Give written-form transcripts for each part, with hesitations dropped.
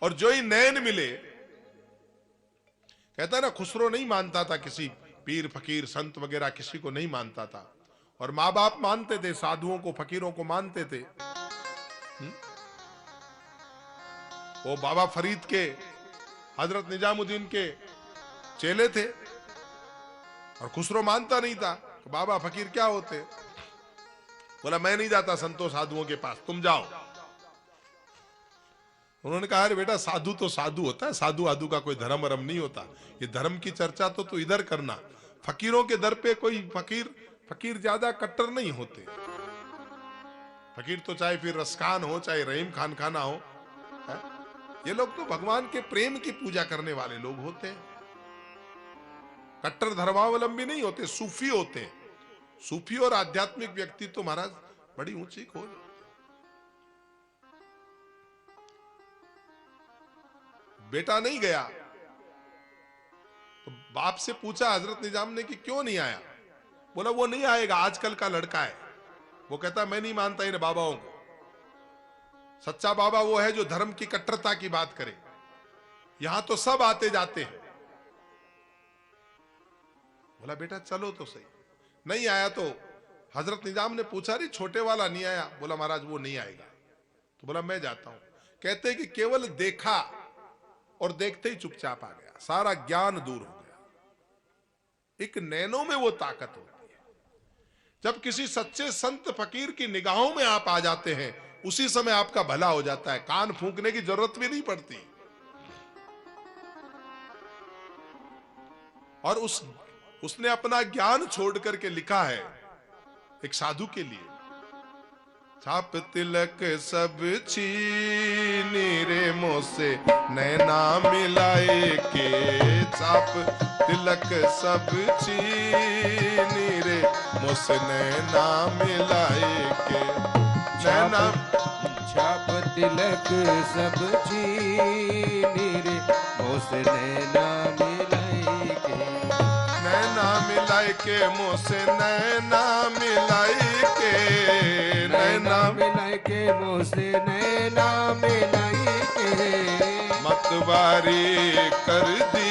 और जो ही नैन मिले, कहता है ना, खुसरो नहीं मानता था किसी पीर फकीर संत वगैरह, किसी को नहीं मानता था, और माँ बाप मानते थे, साधुओं को फकीरों को मानते थे। वो बाबा फरीद के, हजरत निजामुद्दीन के चेले थे, और खुसरो मानता नहीं था कि बाबा फकीर क्या होते। बोला मैं नहीं जाता संतों साधुओं के पास, तुम जाओ। उन्होंने कहा अरे बेटा, साधु तो साधु होता है, साधु आधु का कोई धर्म वरम नहीं होता, ये धर्म की चर्चा तो तू इधर करना। फकीरों के दर पे कोई फकीर ज्यादा कट्टर नहीं होते। फकीर तो चाहे फिर रसखान हो, चाहे रहीम खान खाना हो, है? ये लोग तो भगवान के प्रेम की पूजा करने वाले लोग होते हैं, कट्टर धर्मावलंबी नहीं होते, सूफी होते हैं। सूफी और आध्यात्मिक व्यक्ति तो महाराज बड़ी ऊंची खोज। बेटा नहीं गया तो बाप से पूछा हजरत निजाम ने कि क्यों नहीं आया। बोला वो नहीं आएगा, आजकल का लड़का है। वो कहता मैं नहीं मानता इन बाबाओं को, सच्चा बाबा वो है जो धर्म की कट्टरता की बात करे। यहां तो सब आते जाते हैं। बोला बेटा चलो तो सही। नहीं आया तो हजरत निजाम ने पूछा अरे छोटे वाला नहीं आया। बोला महाराज वो नहीं आएगा। तो बोला मैं जाता हूं। कहते कि केवल देखा और देखते ही चुपचाप आ गया, सारा ज्ञान दूर हो गया। एक नैनों में वो ताकत होती है। जब किसी सच्चे संत फकीर की निगाहों में आप आ जाते हैं, उसी समय आपका भला हो जाता है, कान फूंकने की जरूरत भी नहीं पड़ती। और उसने अपना ज्ञान छोड़ करके लिखा है एक साधु के लिए, छाप तिलक सब छीनी रे मोसे नैना मिलाए के, छाप तिलक सब छीनी रे मोसे नैना मिलाए के। नैना छाप तिलक सब छीनी रे मोसे नैना मिलाए के, नैना मिलाए के मोसे नैना मिलाए के, नैना मिलाए के मोसे नैना मिलाए के। मतवारी कर दी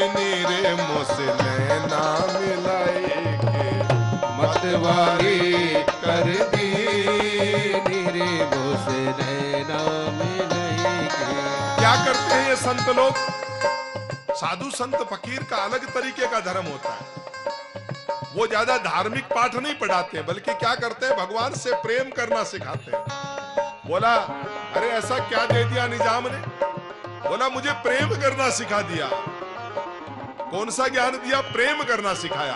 नीरे मोसे नैना मिलाए के, मतवारी कर दी नीरे मोसे नैना मिलाए के। क्या करते हैं ये संत लोग? साधु संत फकीर का अलग तरीके का धर्म होता है। वो ज्यादा धार्मिक पाठ नहीं पढ़ाते, बल्कि क्या करते हैं, भगवान से प्रेम करना सिखाते हैं। बोला अरे ऐसा क्या दे दिया निजाम ने? बोला मुझे प्रेम करना सिखा दिया। कौन सा ज्ञान दिया? प्रेम करना सिखाया।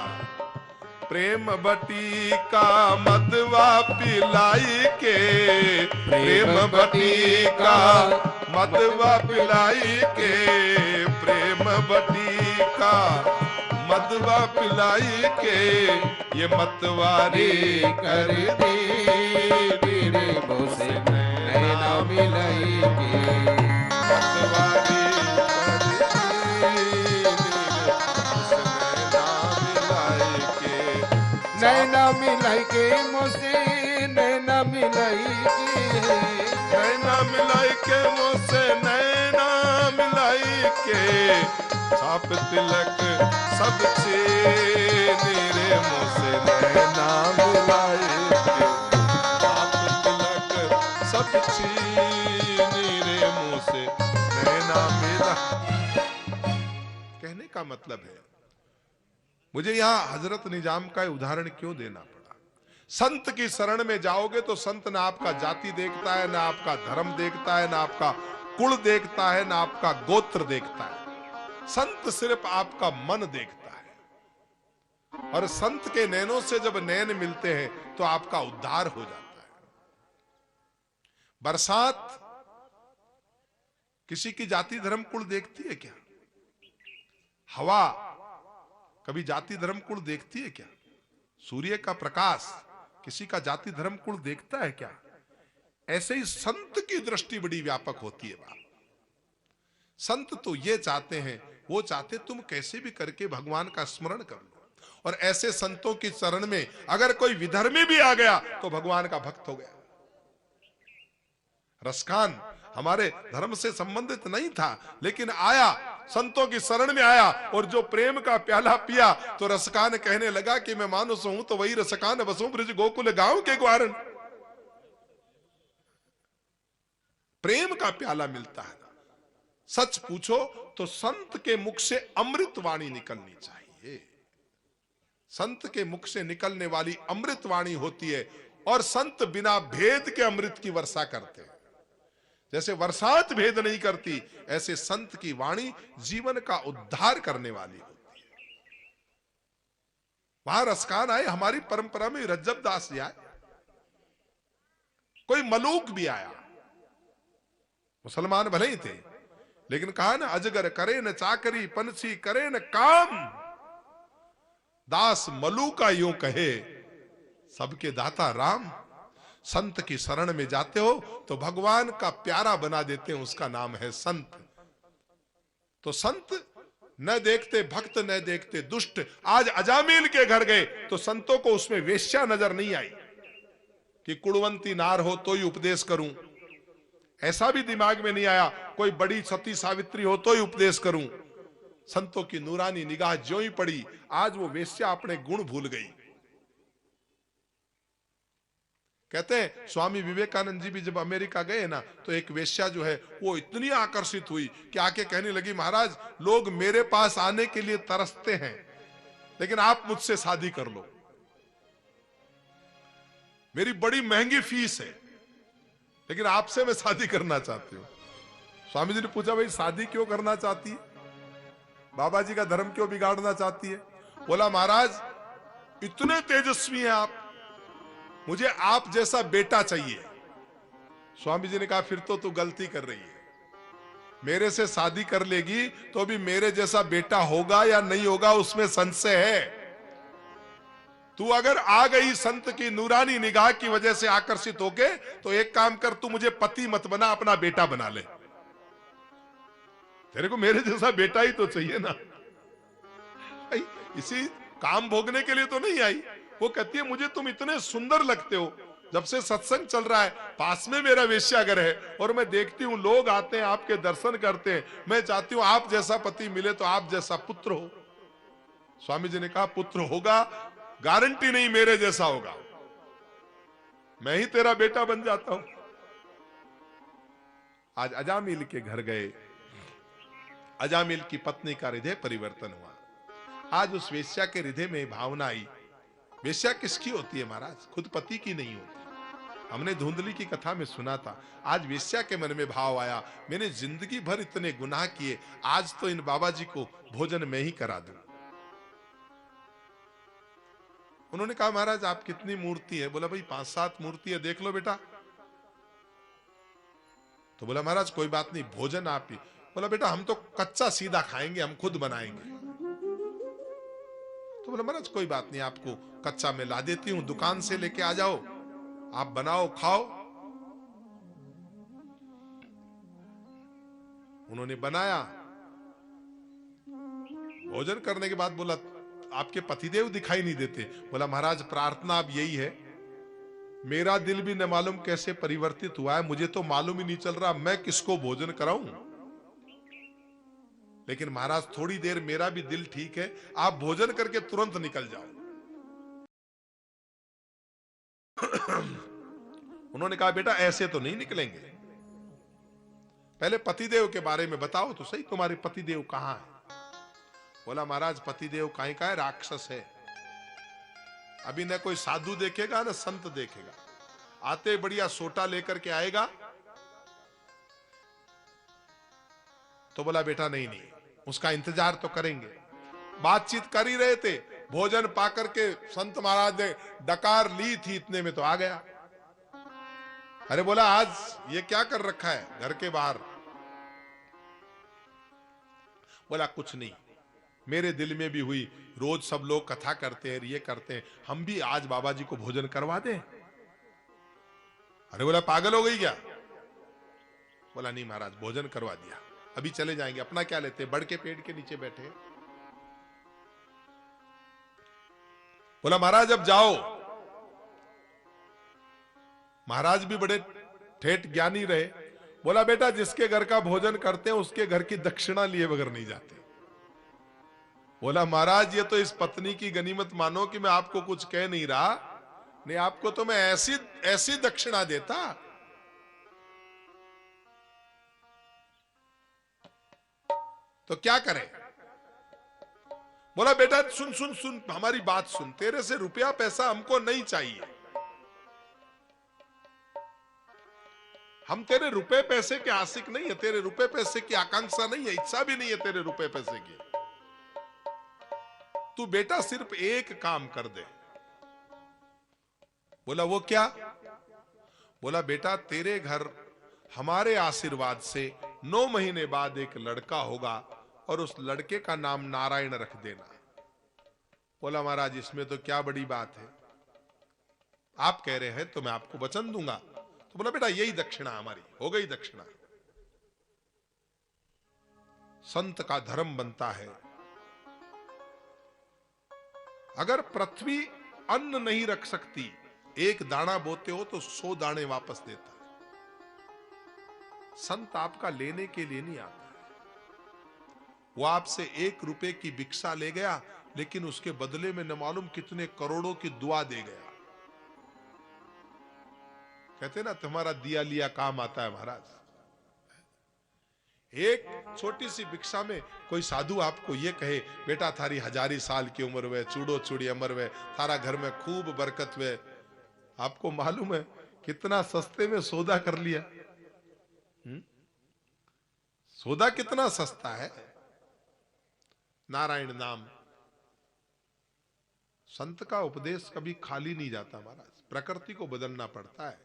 प्रेम बटी का मदवा पिलाई के, प्रेम बटी का मदवा पिलाई के, प्रेम बटी का मदवा पिलाई के, ये मतवारी कर दी नीरे मोसे नैना मिलाए के। मतवारी कर दी नैना मिलाई के मोसे नैना मिलाई के, नैना मिलाई के मोसे नैना मिलाई के, छाप तिलक सब छीनी रे मोसे नैना मिलाई के, छाप तिलक सब छीनी रे मोसे नैना मिला। कहने का मतलब है, मुझे यहां हजरत निजाम का उदाहरण क्यों देना पड़ा? संत की शरण में जाओगे तो संत ना आपका जाति देखता है, ना आपका धर्म देखता है, ना आपका कुल देखता है, ना आपका गोत्र देखता है। संत सिर्फ आपका मन देखता है। और संत के नैनों से जब नैन मिलते हैं तो आपका उद्धार हो जाता है। बरसात किसी की जाति धर्म कुल देखती है क्या? हवा कभी जाति धर्म कुल देखती है क्या? सूर्य का प्रकाश किसी का जाति धर्म कुल देखता है क्या? ऐसे ही संत की दृष्टि बड़ी व्यापक होती है। बाप संत तो ये चाहते हैं, वो चाहते तुम कैसे भी करके भगवान का स्मरण कर लो। और ऐसे संतों की शरण में अगर कोई विधर्मी भी आ गया तो भगवान का भक्त हो गया। रसखान हमारे धर्म से संबंधित नहीं था, लेकिन आया, संतों की शरण में आया और जो प्रेम का प्याला पिया तो रसकान कहने लगा कि मैं मानुस हूं तो वही रसकान बसूं ब्रज गोकुल गांव के ग्वारन। प्रेम का प्याला मिलता है। सच पूछो तो संत के मुख से अमृत वाणी निकलनी चाहिए। संत के मुख से निकलने वाली अमृत वाणी होती है, और संत बिना भेद के अमृत की वर्षा करते हैं। जैसे बरसात भेद नहीं करती, ऐसे संत की वाणी जीवन का उद्धार करने वाली होती है। वहां रसकान आए, हमारी परंपरा में रज्जब दास जी आए, कोई मलूक भी आया, मुसलमान भले ही थे, लेकिन कहा ना, अजगर करे न चाकरी, पंछी करे न काम, दास मलूका यूं कहे, सबके दाता राम। संत की शरण में जाते हो तो भगवान का प्यारा बना देते हैं, उसका नाम है संत। तो संत न देखते भक्त, न देखते दुष्ट। आज अजामिल के घर गए तो संतों को उसमें वेश्या नजर नहीं आई कि कुड़वंती नार हो तो ही उपदेश करूं, ऐसा भी दिमाग में नहीं आया। कोई बड़ी सती सावित्री हो तो ही उपदेश करूं। संतों की नूरानी निगाह ज्यों ही पड़ी, आज वो वेश्या अपने गुण भूल गई। कहते हैं स्वामी विवेकानंद जी भी जब अमेरिका गए ना, तो एक वेश्या जो है वो इतनी आकर्षित हुई कि आके कहने लगी, महाराज लोग मेरे पास आने के लिए तरसते हैं, लेकिन आप मुझसे शादी कर लो, मेरी बड़ी महंगी फीस है, लेकिन आपसे मैं शादी करना चाहती हूँ। स्वामी जी ने पूछा, भाई शादी क्यों करना चाहती है, बाबा जी का धर्म क्यों बिगाड़ना चाहती है? बोला, महाराज इतने तेजस्वी हैं आप, मुझे आप जैसा बेटा चाहिए। स्वामी जी ने कहा, फिर तो तू गलती कर रही है, मेरे से शादी कर लेगी तो भी मेरे जैसा बेटा होगा या नहीं होगा उसमें संशय है। तू अगर आ गई संत की नूरानी निगाह की वजह से आकर्षित होके, तो एक काम कर, तू मुझे पति मत बना, अपना बेटा बना ले। तेरे को मेरे जैसा बेटा ही तो चाहिए ना। इसी काम भोगने के लिए तो नहीं आई। वो कहती है, मुझे तुम इतने सुंदर लगते हो, जब से सत्संग चल रहा है, पास में मेरा वेश्याघर है, और मैं देखती हूं लोग आते हैं, आपके दर्शन करते हैं, मैं चाहती हूं आप जैसा पति मिले तो आप जैसा पुत्र हो। स्वामी जी ने कहा, पुत्र होगा, गारंटी नहीं मेरे जैसा होगा, मैं ही तेरा बेटा बन जाता हूं। आज अजामिल के घर गए, अजामिल की पत्नी का हृदय परिवर्तन हुआ। आज उस वेश्या के हृदय में भावना आई। वेश्या किसकी होती है महाराज? खुद पति की नहीं होती। हमने धुंधली की कथा में सुना था। आज वेश्या के मन में भाव आया, मैंने जिंदगी भर इतने गुनाह किए, आज तो इन बाबा जी को भोजन में ही करा दूं। उन्होंने कहा, महाराज आप कितनी मूर्ति है? बोला, भाई 5-7 मूर्ति है, देख लो बेटा। तो बोला, महाराज कोई बात नहीं, भोजन आप ही। बोला, बेटा हम तो कच्चा सीधा खाएंगे, हम खुद बनाएंगे। तो बोला, महाराज कोई बात नहीं, आपको कच्चा मैं ला देती हूं, दुकान से लेके आ जाओ, आप बनाओ खाओ। उन्होंने बनाया, भोजन करने के बाद बोला, आपके पतिदेव दिखाई नहीं देते। बोला, महाराज प्रार्थना अब यही है, मेरा दिल भी न मालूम कैसे परिवर्तित हुआ है, मुझे तो मालूम ही नहीं चल रहा मैं किसको भोजन कराऊं। लेकिन महाराज थोड़ी देर मेरा भी दिल ठीक है, आप भोजन करके तुरंत निकल जाओ। उन्होंने कहा, बेटा ऐसे तो नहीं निकलेंगे, पहले पतिदेव के बारे में बताओ तो सही, तुम्हारे पतिदेव कहां है? बोला, महाराज पतिदेव कहीं का है, राक्षस है। अभी न कोई साधु देखेगा न संत देखेगा, आते बढ़िया सोटा लेकर के आएगा। तो बोला, बेटा नहीं नहीं, उसका इंतजार तो करेंगे। बातचीत कर ही रहे थे, भोजन पाकर के संत महाराज ने डकार ली थी, इतने में तो आ गया। अरे बोला, आज ये क्या कर रखा है घर के बाहर? बोला, कुछ नहीं, मेरे दिल में भी हुई, रोज सब लोग कथा करते हैं, ये करते हैं, हम भी आज बाबा जी को भोजन करवा दें। अरे बोला, पागल हो गई क्या? बोला, नहीं महाराज भोजन करवा दिया, अभी चले जाएंगे, अपना क्या लेते, बड़ के पेड़ के नीचे बैठे। बोला, महाराज अब जाओ। महाराज भी बड़े ठेठ ज्ञानी रहे, बोला बेटा जिसके घर का भोजन करते हैं उसके घर की दक्षिणा लिए बगैर नहीं जाते। बोला महाराज ये तो इस पत्नी की गनीमत मानो कि मैं आपको कुछ कह नहीं रहा, नहीं आपको तो मैं ऐसी ऐसी दक्षिणा देता। तो क्या करें? बोला बेटा सुन सुन सुन हमारी बात सुन, तेरे से रुपया पैसा हमको नहीं चाहिए, हम तेरे रुपए पैसे के आशिक नहीं है, तेरे रुपए पैसे की आकांक्षा नहीं है, इच्छा भी नहीं है तेरे रुपए पैसे की। तू बेटा सिर्फ एक काम कर दे। बोला वो क्या? बोला बेटा तेरे घर हमारे आशीर्वाद से 9 महीने बाद एक लड़का होगा और उस लड़के का नाम नारायण रख देना। बोला महाराज इसमें तो क्या बड़ी बात है, आप कह रहे हैं तो मैं आपको वचन दूंगा। तो बोला बेटा यही दक्षिणा हमारी, हो गई दक्षिणा। संत का धर्म बनता है, अगर पृथ्वी अन्न नहीं रख सकती, एक दाना बोते हो तो 100 दाने वापस देता है। संत आपका लेने के लिए नहीं आता है, वो आपसे 1 रुपए की भिक्षा ले गया लेकिन उसके बदले में न मालूम कितने करोड़ों की दुआ दे गया। कहते ना तुम्हारा दिया लिया काम आता है महाराज। एक छोटी सी भिक्षा में कोई साधु आपको ये कहे बेटा थारी 1000 साल की उम्र वे, चूड़ो चूड़ी अमर वे, थारा घर में खूब बरकत वे, आपको मालूम है कितना सस्ते में सौदा कर लिया। सौदा कितना सस्ता है, नारायण नाम। संत का उपदेश कभी खाली नहीं जाता महाराज, प्रकृति को बदलना पड़ता है,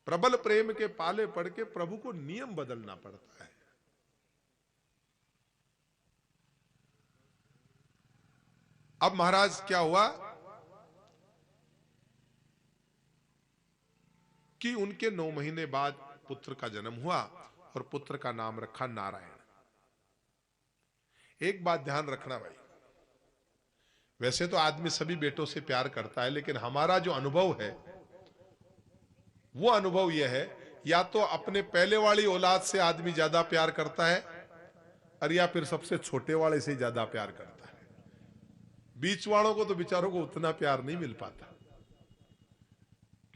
प्रबल प्रेम के पाले पड़ के प्रभु को नियम बदलना पड़ता है। अब महाराज क्या हुआ कि उनके 9 महीने बाद पुत्र का जन्म हुआ और पुत्र का नाम रखा नारायण। एक बात ध्यान रखना भाई, वैसे तो आदमी सभी बेटों से प्यार करता है, लेकिन हमारा जो अनुभव है वो अनुभव यह है, या तो अपने पहले वाली औलाद से आदमी ज्यादा प्यार करता है और या फिर सबसे छोटे वाले से ज्यादा प्यार करता है। बीच वालों को तो बेचारों को उतना प्यार नहीं मिल पाता,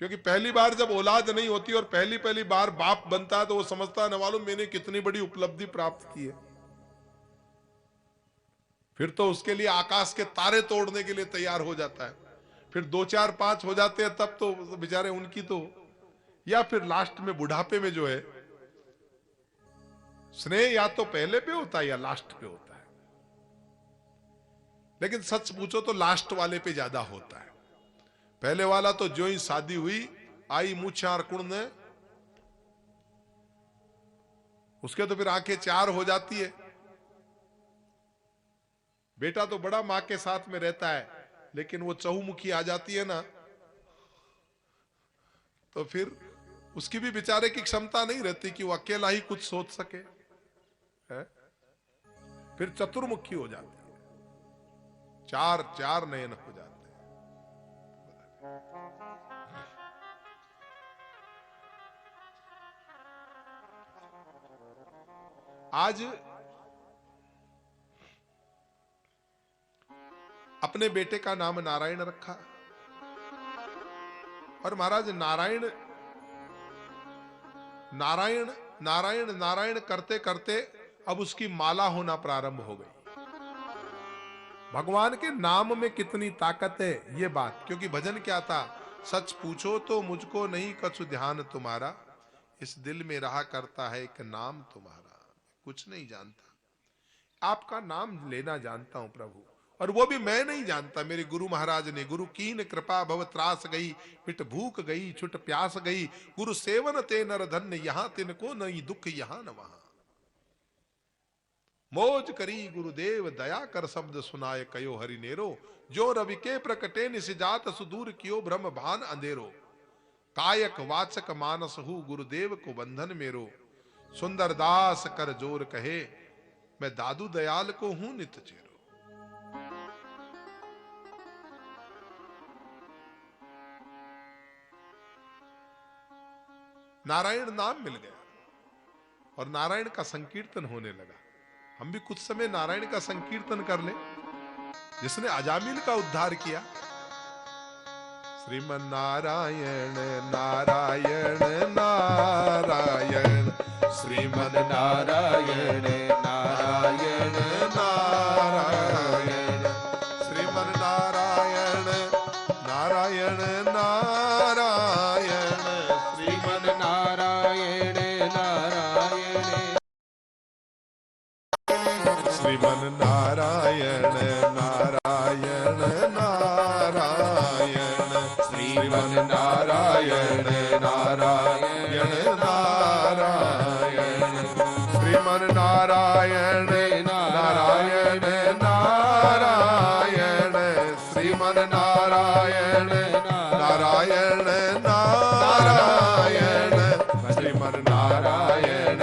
क्योंकि पहली बार जब औलाद नहीं होती और पहली पहली बार बाप बनता है तो वो समझता है न मालूम मैंने कितनी बड़ी उपलब्धि प्राप्त की है। फिर तो उसके लिए आकाश के तारे तोड़ने के लिए तैयार हो जाता है, फिर 2 4 5 हो जाते हैं तब तो बेचारे उनकी तो, या फिर लास्ट में बुढ़ापे में जो है स्नेह या तो पहले पे होता है या लास्ट पे होता है, लेकिन सच पूछो तो लास्ट वाले पे ज्यादा होता है। पहले वाला तो जो ही शादी हुई आई मुंह 4 कुड़ने, उसके तो फिर आंखें 4 हो जाती है। बेटा तो बड़ा मां के साथ में रहता है, लेकिन वो चहुमुखी आ जाती है ना, तो फिर उसकी भी बेचारे की क्षमता नहीं रहती कि वो अकेला ही कुछ सोच सके है? फिर चतुर्मुखी हो जाती है, 4 नयन हो जाते हैं। आज अपने बेटे का नाम नारायण रखा, और महाराज नारायण नारायण नारायण नारायण करते करते अब उसकी माला होना प्रारंभ हो गई। भगवान के नाम में कितनी ताकत है ये बात, क्योंकि भजन क्या था, सच पूछो तो मुझको नहीं कछु ध्यान तुम्हारा, इस दिल में रहा करता है एक नाम तुम्हारा। कुछ नहीं जानता, आपका नाम लेना जानता हूं प्रभु, और वो भी मैं नहीं जानता, मेरे गुरु महाराज ने। गुरु कीन कृपा भव त्रास गई, मिट भूख गई छुट प्यास गई, गुरु सेवन ते नर धन्य, यहां तिनको नहीं दुख यहां न वहां। मौज करी गुरुदेव दया कर शब्द सुनाए कयो हरि नेरो, जो रवि के प्रकटे निजात सुदूर कियो ब्रह्म भान अंधेरो, कायक वाचक मानस हूँ गुरुदेव को बंधन मेरो, सुंदर दास कर जोर कहे मैं दादू दयाल को हूं नित चेरो। नारायण नाम मिल गया। और नारायण का संकीर्तन होने लगा। हम भी कुछ समय नारायण का संकीर्तन कर ले, जिसने अजामिल का उद्धार किया। श्रीमन नारायण नारायण नारायण, श्रीमन नारायण नारायण नारायण, श्रीमन नारायण नारायण नारायण, श्रीमन नारायण नारायण, श्रीमन नारायण नारायण नारायण, श्रीमन नारायण नारायण नारायण, श्रीमन नारायण नारायण नारायण, श्रीमन नारायण नारायण नारायण, श्रीमन नारायण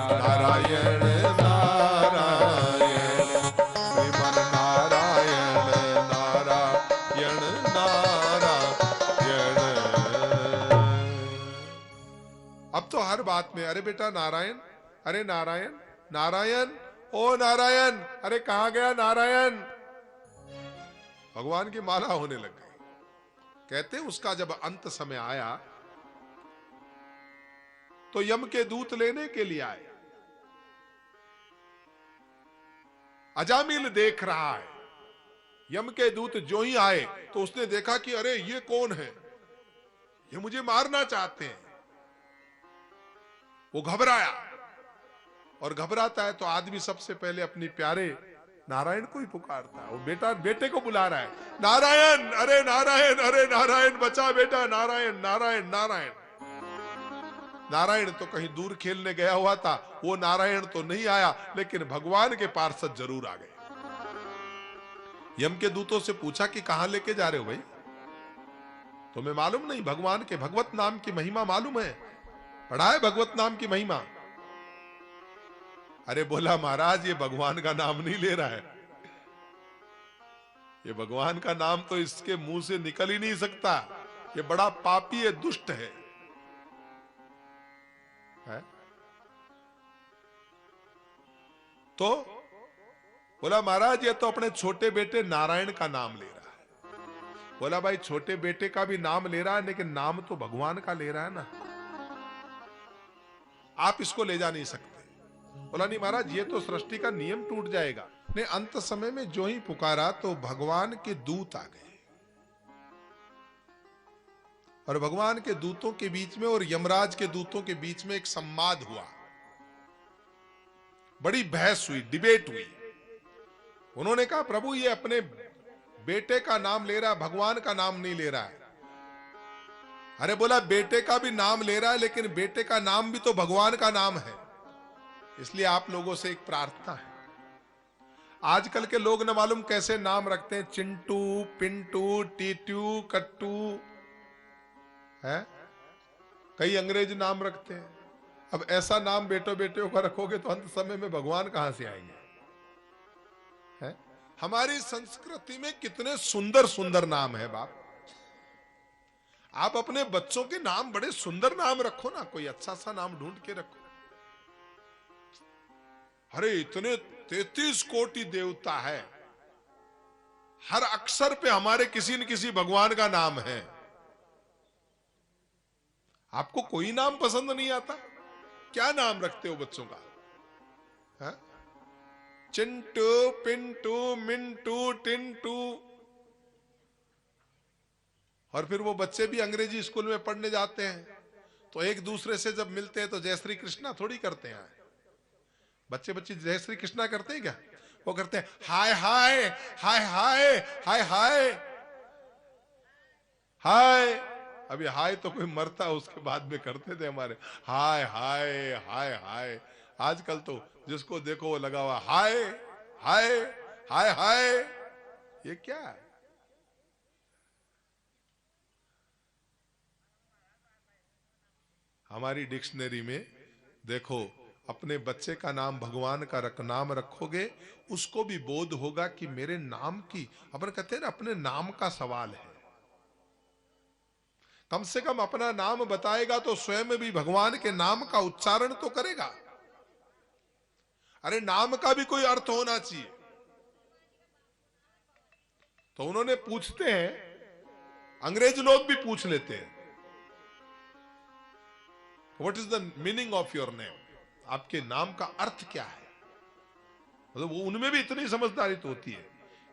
नारायण नारायण, श्रीमन नारायण नारायण नारायण। अब तो हर बात में अरे बेटा नारायण, अरे नारायण नारायण, ओ नारायण, अरे कहां गया नारायण। भगवान की माला होने लग गई। कहते उसका जब अंत समय आया तो यम के दूत लेने के लिए आए। अजामिल देख रहा है। यम के दूत जो ही आए तो उसने देखा कि अरे ये कौन है, ये मुझे मारना चाहते हैं। वो घबराया, और घबराता है तो आदमी सबसे पहले अपनी प्यारे नारायण को ही पुकारता है। वो बेटे को बुला रहा है, नारायण, अरे नारायण, अरे नारायण बचा बेटा, नारायण नारायण नारायण। नारायण तो कहीं दूर खेलने गया हुआ था, वो नारायण तो नहीं आया, लेकिन भगवान के पार्षद जरूर आ गए। यम के दूतों से पूछा कि कहां लेके जा रहे हो भाई, तुम्हें मालूम नहीं भगवान के भगवत नाम की महिमा मालूम है, पढ़ा है भगवत नाम की महिमा। अरे बोला महाराज ये भगवान का नाम नहीं ले रहा है, ये भगवान का नाम तो इसके मुंह से निकल ही नहीं सकता, ये बड़ा पापी है, दुष्ट है? तो बोला महाराज ये तो अपने छोटे बेटे नारायण का नाम ले रहा है। बोला भाई छोटे बेटे का भी नाम ले रहा है, लेकिन नाम तो भगवान का ले रहा है ना, आप इसको ले जा नहीं सकते। बोला नहीं महाराज ये तो सृष्टि का नियम टूट जाएगा। ने अंत समय में जो ही पुकारा तो भगवान के दूत आ गए, और भगवान के दूतों के बीच में और यमराज के दूतों के बीच में एक संवाद हुआ, बड़ी बहस हुई, डिबेट हुई। उन्होंने कहा प्रभु ये अपने बेटे का नाम ले रहा है, भगवान का नाम नहीं ले रहा है। अरे बोला बेटे का भी नाम ले रहा है, लेकिन बेटे का नाम भी तो भगवान का नाम है। इसलिए आप लोगों से एक प्रार्थना है, आजकल के लोग न मालूम कैसे नाम रखते हैं, चिंटू, पिंटू, टीटू, कट्टू, है कई अंग्रेज नाम रखते हैं। अब ऐसा नाम बेटों बेटियों का रखोगे तो अंत समय में भगवान कहां से आएंगे? है हमारी संस्कृति में कितने सुंदर सुंदर नाम है बाप। आप अपने बच्चों के नाम बड़े सुंदर नाम रखो ना, कोई अच्छा सा नाम ढूंढ के रखो। अरे इतने 33 कोटि देवता है, हर अक्षर पे हमारे किसी न किसी भगवान का नाम है। आपको कोई नाम पसंद नहीं आता? क्या नाम रखते हो बच्चों का? है? चिंटू, पिंटू, मिंटू, टिंटू। और फिर वो बच्चे भी अंग्रेजी स्कूल में पढ़ने जाते हैं तो एक दूसरे से जब मिलते हैं तो जय श्री कृष्णा थोड़ी करते हैं। बच्चे जय श्री कृष्णा करते हैं क्या? वो करते हैं हाय हाय हाय हाय हाय हाय हाय। अभी हाय तो कोई मरता उसके बाद में करते थे हमारे, हाय हाय हाय हाय। आजकल तो जिसको देखो वो लगा हुआ हाय हाय हाय हाय। ये क्या है? हमारी डिक्शनरी में देखो, अपने बच्चे का नाम भगवान का नाम रखोगे, उसको भी बोध होगा कि मेरे नाम की, अपन कहते हैं ना अपने नाम का सवाल है। कम से कम अपना नाम बताएगा तो स्वयं भी भगवान के नाम का उच्चारण तो करेगा। अरे नाम का भी कोई अर्थ होना चाहिए। तो उन्होंने पूछते हैं, अंग्रेज लोग भी पूछ लेते हैं, what is the meaning of your name, आपके नाम का अर्थ क्या है। मतलब वो उनमें भी इतनी समझदारी तो होती है।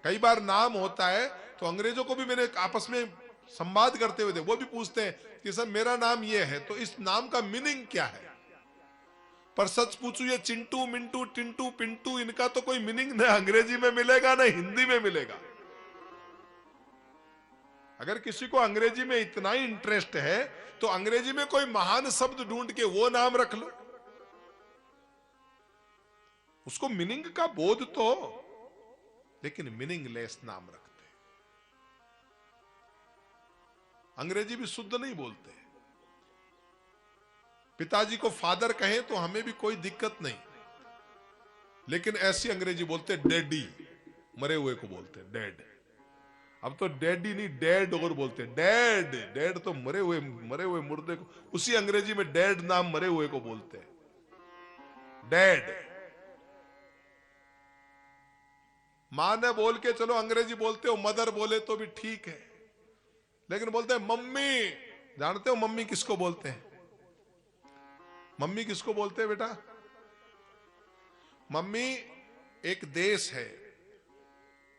कई बार नाम होता है तो अंग्रेजों को भी मैंने आपस में संवाद करते हुए थे, वो भी पूछते हैं कि सर मेरा नाम ये है, तो इस नाम का मीनिंग क्या है। पर सच पूछू, ये चिंटू मिंटू टिंटू पिंटू, इनका तो कोई मीनिंग न अंग्रेजी में मिलेगा न हिंदी में मिलेगा। अगर किसी को अंग्रेजी में इतना ही इंटरेस्ट है तो अंग्रेजी में कोई महान शब्द ढूंढ के वो नाम रख लो, उसको मीनिंग का बोध तो, लेकिन मीनिंगलेस नाम रखते हैं। अंग्रेजी भी शुद्ध नहीं बोलते। पिताजी को फादर कहें तो हमें भी कोई दिक्कत नहीं, लेकिन ऐसी अंग्रेजी बोलते डैडी, मरे हुए को बोलते डैड। अब तो डैडी नहीं डैड और बोलते डैड। डैड तो मरे हुए मुर्दे को, उसी अंग्रेजी में डैड नाम मरे हुए को बोलते हैं डैड। मां ने बोल के चलो अंग्रेजी बोलते हो, मदर बोले तो भी ठीक है, लेकिन बोलते हैं मम्मी। जानते हो मम्मी किसको बोलते हैं? मम्मी किसको बोलते हैं बेटा? मम्मी एक देश है,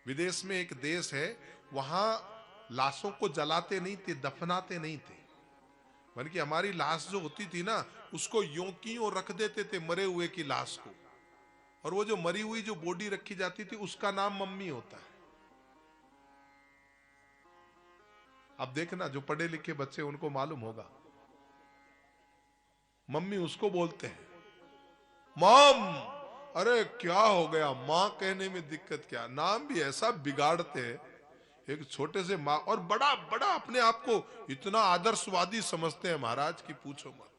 विदेश में एक देश है, वहां लाशों को जलाते नहीं थे, दफनाते नहीं थे, बल्कि हमारी लाश जो होती थी ना, उसको यों की यों रख देते थे मरे हुए की लाश को, और वो जो मरी हुई जो बॉडी रखी जाती थी उसका नाम मम्मी होता है। अब देखना जो पढ़े लिखे बच्चे उनको मालूम होगा, मम्मी उसको बोलते हैं मॉम। अरे क्या हो गया, मां कहने में दिक्कत क्या, नाम भी ऐसा बिगाड़ते हैं। एक छोटे से मां, और बड़ा बड़ा अपने आप को इतना आदर्शवादी समझते हैं महाराज की पूछो मत।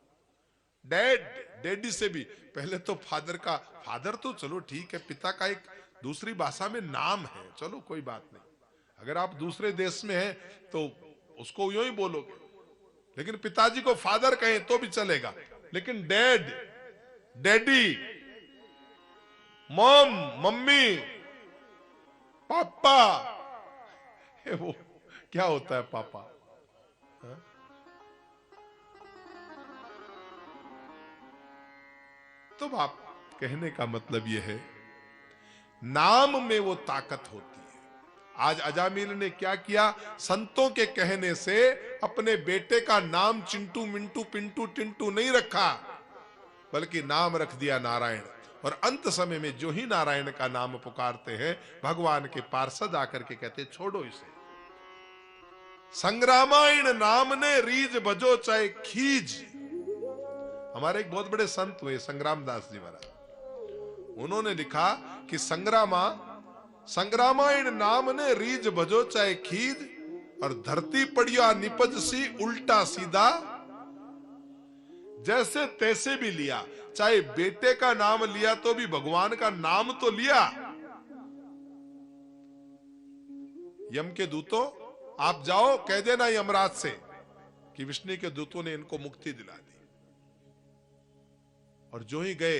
डैड, डैडी से भी पहले तो फादर का, फादर तो चलो ठीक है, पिता का एक दूसरी भाषा में नाम है, चलो कोई बात नहीं। अगर आप दूसरे देश में हैं तो उसको यूं ही बोलोगे, लेकिन पिताजी को फादर कहें तो भी चलेगा, लेकिन डैड, डैडी, मॉम, मम्मी, पापा, वो क्या होता है पापा? हा? तो बाप कहने का मतलब यह है, नाम में वो ताकत होती है। आज अजामिल ने क्या किया, संतों के कहने से अपने बेटे का नाम चिंटू मिंटू पिंटू टिंटू नहीं रखा, बल्कि नाम रख दिया नारायण। और अंत समय में जो ही नारायण का नाम पुकारते हैं, भगवान के पार्षद आकर के कहते छोड़ो इसे। संग्रामायण नाम ने रीज भजो चाहे खीज। हमारे एक बहुत बड़े संत हुए संग्राम दास जी महाराज, उन्होंने लिखा कि संग्रामायण नाम ने रीज भजो चाहे खीज, और धरती पड़िया निपज सी उल्टा सीधा, जैसे तैसे भी लिया। चाहे बेटे का नाम लिया तो भी भगवान का नाम तो लिया। यम के दूतों आप जाओ, कह देना यमराज से कि विष्णु के दूतों ने इनको मुक्ति दिला दी। और जो ही गए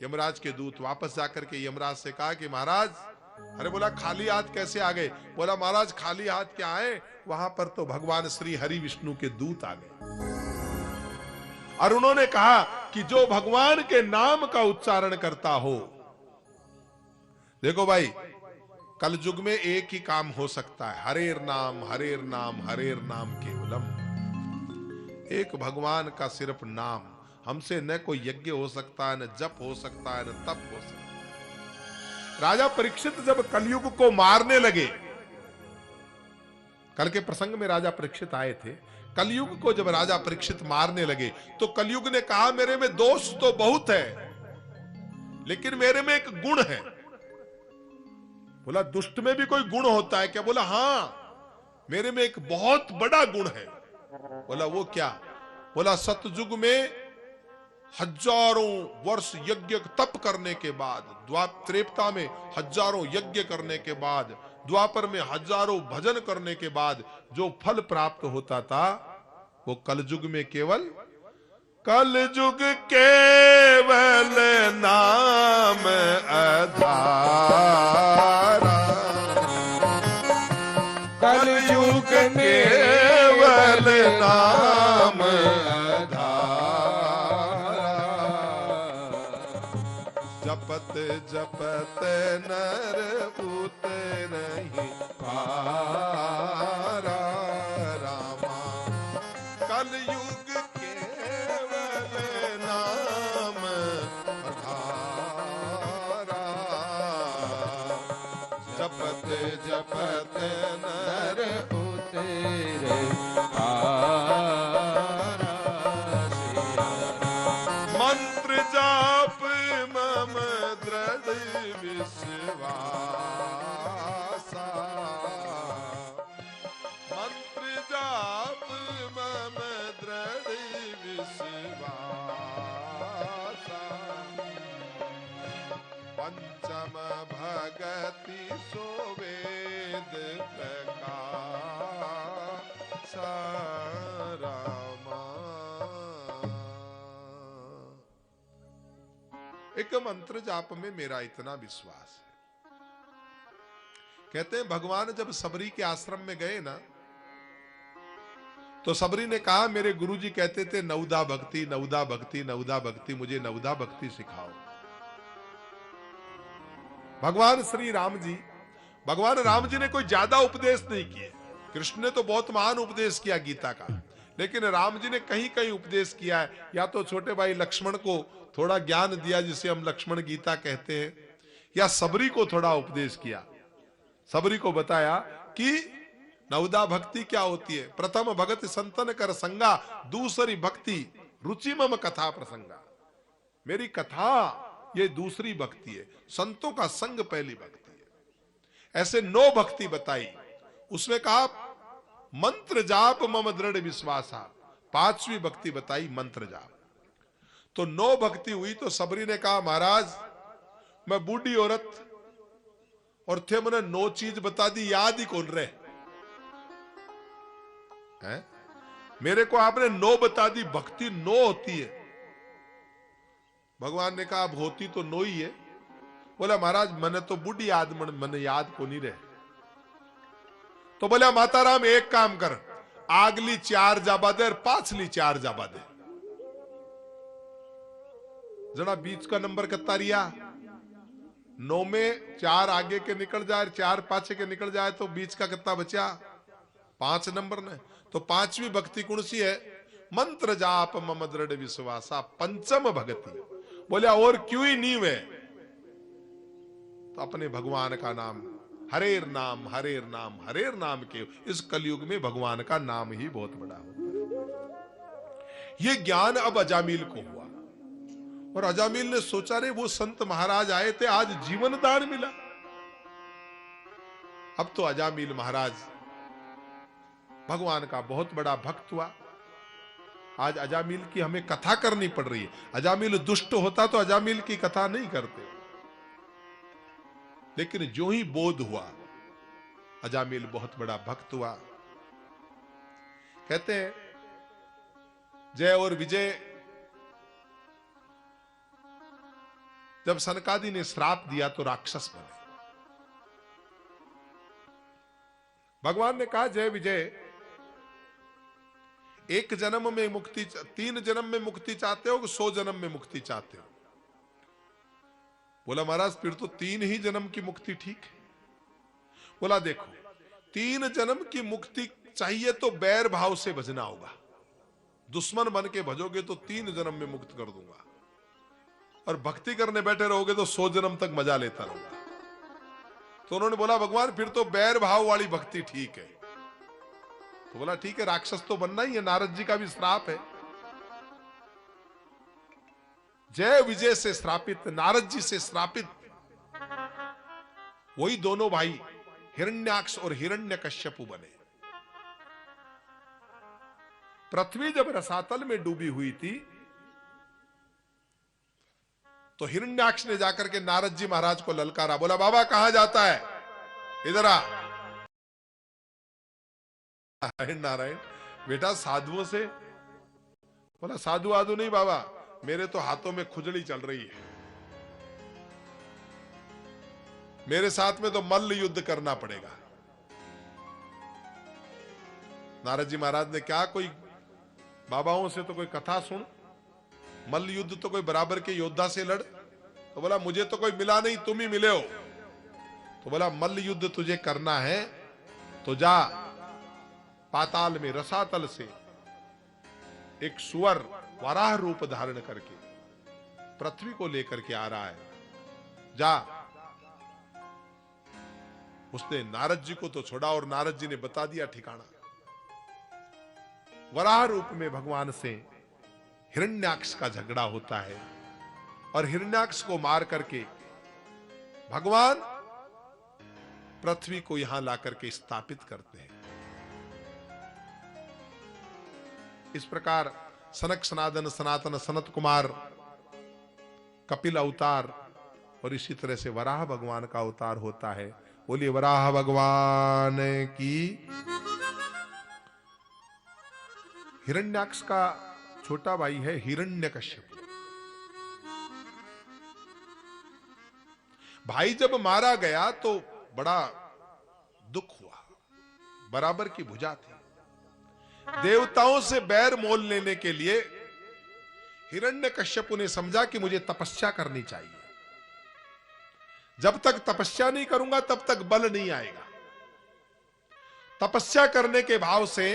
यमराज के दूत, वापस जाकर के यमराज से कहा कि महाराज, अरे बोला खाली हाथ कैसे आ गए? बोला महाराज खाली हाथ क्या आए, वहां पर तो भगवान श्री हरि विष्णु के दूत आ गए। और उन्होंने कहा कि जो भगवान के नाम का उच्चारण करता हो, देखो भाई कल युग में एक ही काम हो सकता है, हरेर नाम हरेर नाम हरेर नाम केवलम। एक भगवान का सिर्फ नाम, हमसे न कोई यज्ञ हो सकता है, न जप हो सकता है, न तप हो सकता है। राजा परीक्षित जब कलयुग को मारने लगे, कल के प्रसंग में राजा परीक्षित आए थे, कलयुग को जब राजा परीक्षित मारने लगे तो कलयुग ने कहा मेरे में दोष तो बहुत है, लेकिन मेरे में एक गुण है। बोला दुष्ट में भी कोई गुण होता है क्या? बोला हाँ, मेरे में एक बहुत बड़ा गुण है। बोला वो क्या? बोला सतयुग में हजारों वर्ष यज्ञ तप करने के बाद, त्रेता में हजारों यज्ञ करने के बाद, द्वापर में हजारों भजन करने के बाद जो फल प्राप्त होता था, वो कलयुग में केवल, कलयुग केवल नाम जपत जपत नर उतरहि पारा रामा कलयुग केवल नाम आधारा जपत जपत नर उतेरे पारा मंत्र जाप मम दृढ़ विश्वासा मंत्र जाप मम दृढ़ विश्वासा पंचम भगति सोवेद प्रकाश रामा। एक मंत्र जाप में मेरा इतना विश्वास है। कहते हैं भगवान जब सबरी के आश्रम में गए ना, तो सबरी ने कहा मेरे गुरुजी कहते थे नवदा भक्ति नवदा भक्ति नवदा भक्ति, मुझे नवदा भक्ति सिखाओ। भगवान श्री राम जी, भगवान राम जी ने कोई ज्यादा उपदेश नहीं किए। कृष्ण ने तो बहुत महान उपदेश किया गीता का, लेकिन राम जी ने कहीं कहीं उपदेश किया है। या तो छोटे भाई लक्ष्मण को थोड़ा ज्ञान दिया जिसे हम लक्ष्मण गीता कहते हैं, या सबरी को थोड़ा उपदेश किया। सबरी को बताया कि नवदा भक्ति क्या होती है। प्रथम भगत संतन कर संगा, दूसरी भक्ति रुचि मम कथा प्रसंगा। मेरी कथा ये दूसरी भक्ति है, संतों का संग पहली भक्ति है। ऐसे 9 भक्ति बताई। उसमें कहा मंत्र जाप मम दृढ़ विश्वासा, 5वीं भक्ति बताई मंत्र जाप। तो 9 भक्ति हुई। तो सबरी ने कहा महाराज मैं बूढ़ी औरत और थे मैंने 9 चीज बता दी, याद ही कौन रहे हैं? मेरे को आपने 9 बता दी, भक्ति 9 होती है। भगवान ने कहा अब होती तो 9 ही है। बोला महाराज मैंने तो बूढ़ी याद मैंने याद को नहीं रहे। तो बोला माता राम एक काम कर, आगली 4 जाबा दे और पाछली 4 जाबा दे। जरा बीच का नंबर कितना रिया? 9 में 4 आगे के निकल जाए, 4 पाछे के निकल जाए, तो बीच का कितना बचा? 5 नंबर ने। तो 5वीं भक्ति कौन सी है? मंत्र जाप मम दृढ़ विश्वासा, पंचम भक्ति। बोले और क्यों ही नहीं हुए? तो अपने भगवान का नाम, हरेर नाम हरेर नाम हरेर नाम के। इस कलयुग में भगवान का नाम ही बहुत बड़ा होता है। ये ज्ञान अब अजामिल को हुआ, और अजामिल ने सोचा रे वो संत महाराज आए थे, आज जीवन दान मिला। अब तो अजामिल महाराज भगवान का बहुत बड़ा भक्त हुआ। आज अजामिल की हमें कथा करनी पड़ रही है। अजामिल दुष्ट होता तो अजामिल की कथा नहीं करते, लेकिन जो ही बोध हुआ अजामिल बहुत बड़ा भक्त हुआ। कहते हैं जय और विजय जब सनकादि ने श्राप दिया तो राक्षस बने। भगवान ने कहा जय विजय, एक जन्म में मुक्ति, 3 जन्म में मुक्ति चाहते हो कि 100 जन्म में मुक्ति चाहते हो? बोला महाराज फिर तो 3 ही जन्म की मुक्ति ठीक है। बोला देखो 3 जन्म की मुक्ति चाहिए तो बैर भाव से भजना होगा। दुश्मन बन के भजोगे तो 3 जन्म में मुक्त कर दूंगा, और भक्ति करने बैठे रहोगे तो 100 जन्म तक मजा लेता रहूंगा। तो उन्होंने बोला भगवान फिर तो बैर भाव वाली भक्ति ठीक है। तो बोला ठीक है, राक्षस तो बनना ही है, नारद जी का भी श्राप है। जय विजय से श्रापित, नारद जी से श्रापित वही दोनों भाई हिरण्याक्ष और हिरण्यकश्यपु बने। पृथ्वी जब रसातल में डूबी हुई थी तो हिरण्याक्ष ने जाकर के नारद जी महाराज को ललकारा, बोला बाबा कहां जाता है, इधर आ। नारायण बेटा साधुओं से, बोला साधु आधु नहीं बाबा, मेरे तो हाथों में खुजली चल रही है, मेरे साथ में तो मल्ल युद्ध करना पड़ेगा। नारद जी महाराज ने क्या, कोई बाबाओं से तो कोई कथा सुन, मल्ल युद्ध तो कोई बराबर के योद्धा से लड़। तो बोला मुझे तो कोई मिला नहीं, तुम ही मिले हो। तो बोला मल्ल युद्ध तुझे करना है तो जा, पाताल में रसातल से एक सुअर वराह रूप धारण करके पृथ्वी को लेकर के आ रहा है, जा। उसने नारद जी को तो छोड़ा और नारद जी ने बता दिया ठिकाना। वराह रूप में भगवान से हिरण्याक्ष का झगड़ा होता है और हिरण्याक्ष को मार करके भगवान पृथ्वी को यहां ला करके स्थापित करते हैं। इस प्रकार सनक सनातन सनातन सनत कुमार कपिल अवतार और इसी तरह से वराह भगवान का अवतार होता है। बोलिए वराह भगवान की। हिरण्याक्ष का छोटा भाई है हिरण्यकश्यप। भाई जब मारा गया तो बड़ा दुख हुआ, बराबर की भुजा थी। देवताओं से बैर मोल लेने के लिए हिरण्यकश्यप ने समझा कि मुझे तपस्या करनी चाहिए, जब तक तपस्या नहीं करूंगा तब तक बल नहीं आएगा। तपस्या करने के भाव से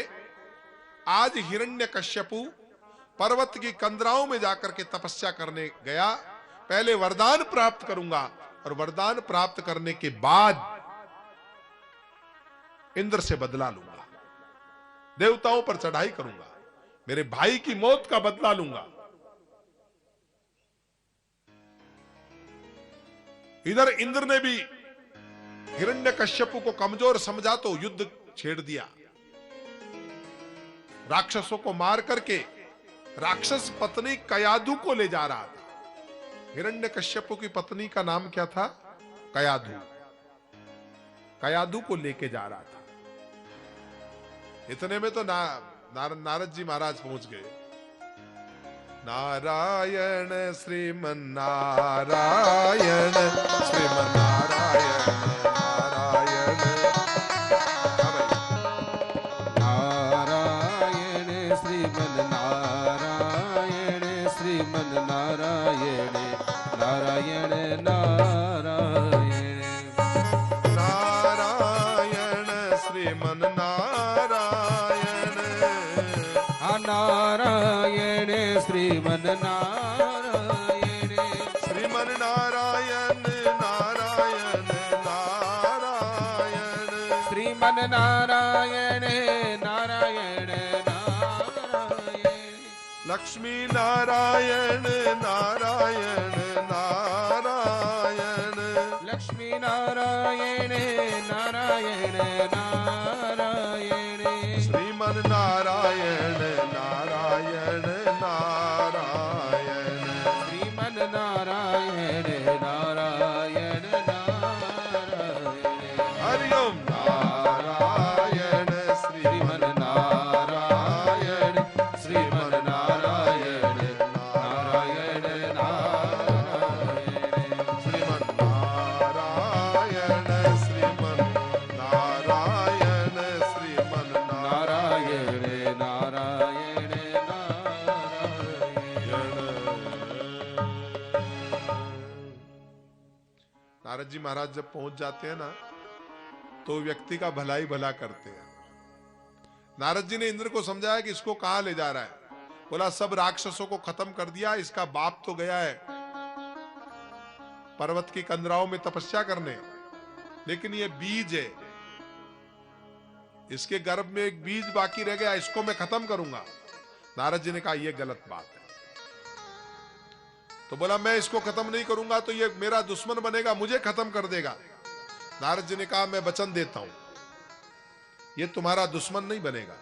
आज हिरण्यकश्यपु पर्वत की कंदराओं में जाकर के तपस्या करने गया। पहले वरदान प्राप्त करूंगा और वरदान प्राप्त करने के बाद इंद्र से बदला लूंगा, देवताओं पर चढ़ाई करूंगा, मेरे भाई की मौत का बदला लूंगा। इधर इंद्र ने भी हिरण्यकश्यप को कमजोर समझा तो युद्ध छेड़ दिया। राक्षसों को मार करके राक्षस पत्नी कयाधु को ले जा रहा था। हिरण्यकश्यप की पत्नी का नाम क्या था? कयाधु। कयाधु को लेके जा रहा था। इतने में तो नारद जी महाराज पहुंच गए। नारायण श्रीमन नारायण श्रीमन नारायण नारायण। नारायण श्रीमन नारायण श्रीमन नारायण नारायण नारायण। नारायण श्रीमन नारायण। नारायण श्रीमन नारायण श्रीमन नारायण नारायण नारायण। श्रीमन नारायण नारायण नारायण। लक्ष्मी नारायण नारायण नारायण। लक्ष्मी नारायण नारायण नारायण। श्रीमन नारायण नारायण नारायण। श्रीमन नारायण नारायण नारायण। हरिओम नारायण श्रीमन नारायण श्रीमन नारायण नारायण नारायण। श्रीमन नारायण श्रीमन नारायण श्रीमन नारायण नारायण नारद जी महाराज जब पहुंच जाते हैं ना तो व्यक्ति का भला ही भला करते हैं। नारद जी ने इंद्र को समझाया कि इसको कहां ले जा रहा है। बोला सब राक्षसों को खत्म कर दिया, इसका बाप तो गया है पर्वत की कंदराओं में तपस्या करने, लेकिन ये बीज है, इसके गर्भ में एक बीज बाकी रह गया, इसको मैं खत्म करूंगा। नारद जी ने कहा यह गलत बात है। तो बोला मैं इसको खत्म नहीं करूंगा तो ये मेरा दुश्मन बनेगा, मुझे खत्म कर देगा। नारद जी ने कहा मैं वचन देता हूं ये तुम्हारा दुश्मन नहीं बनेगा,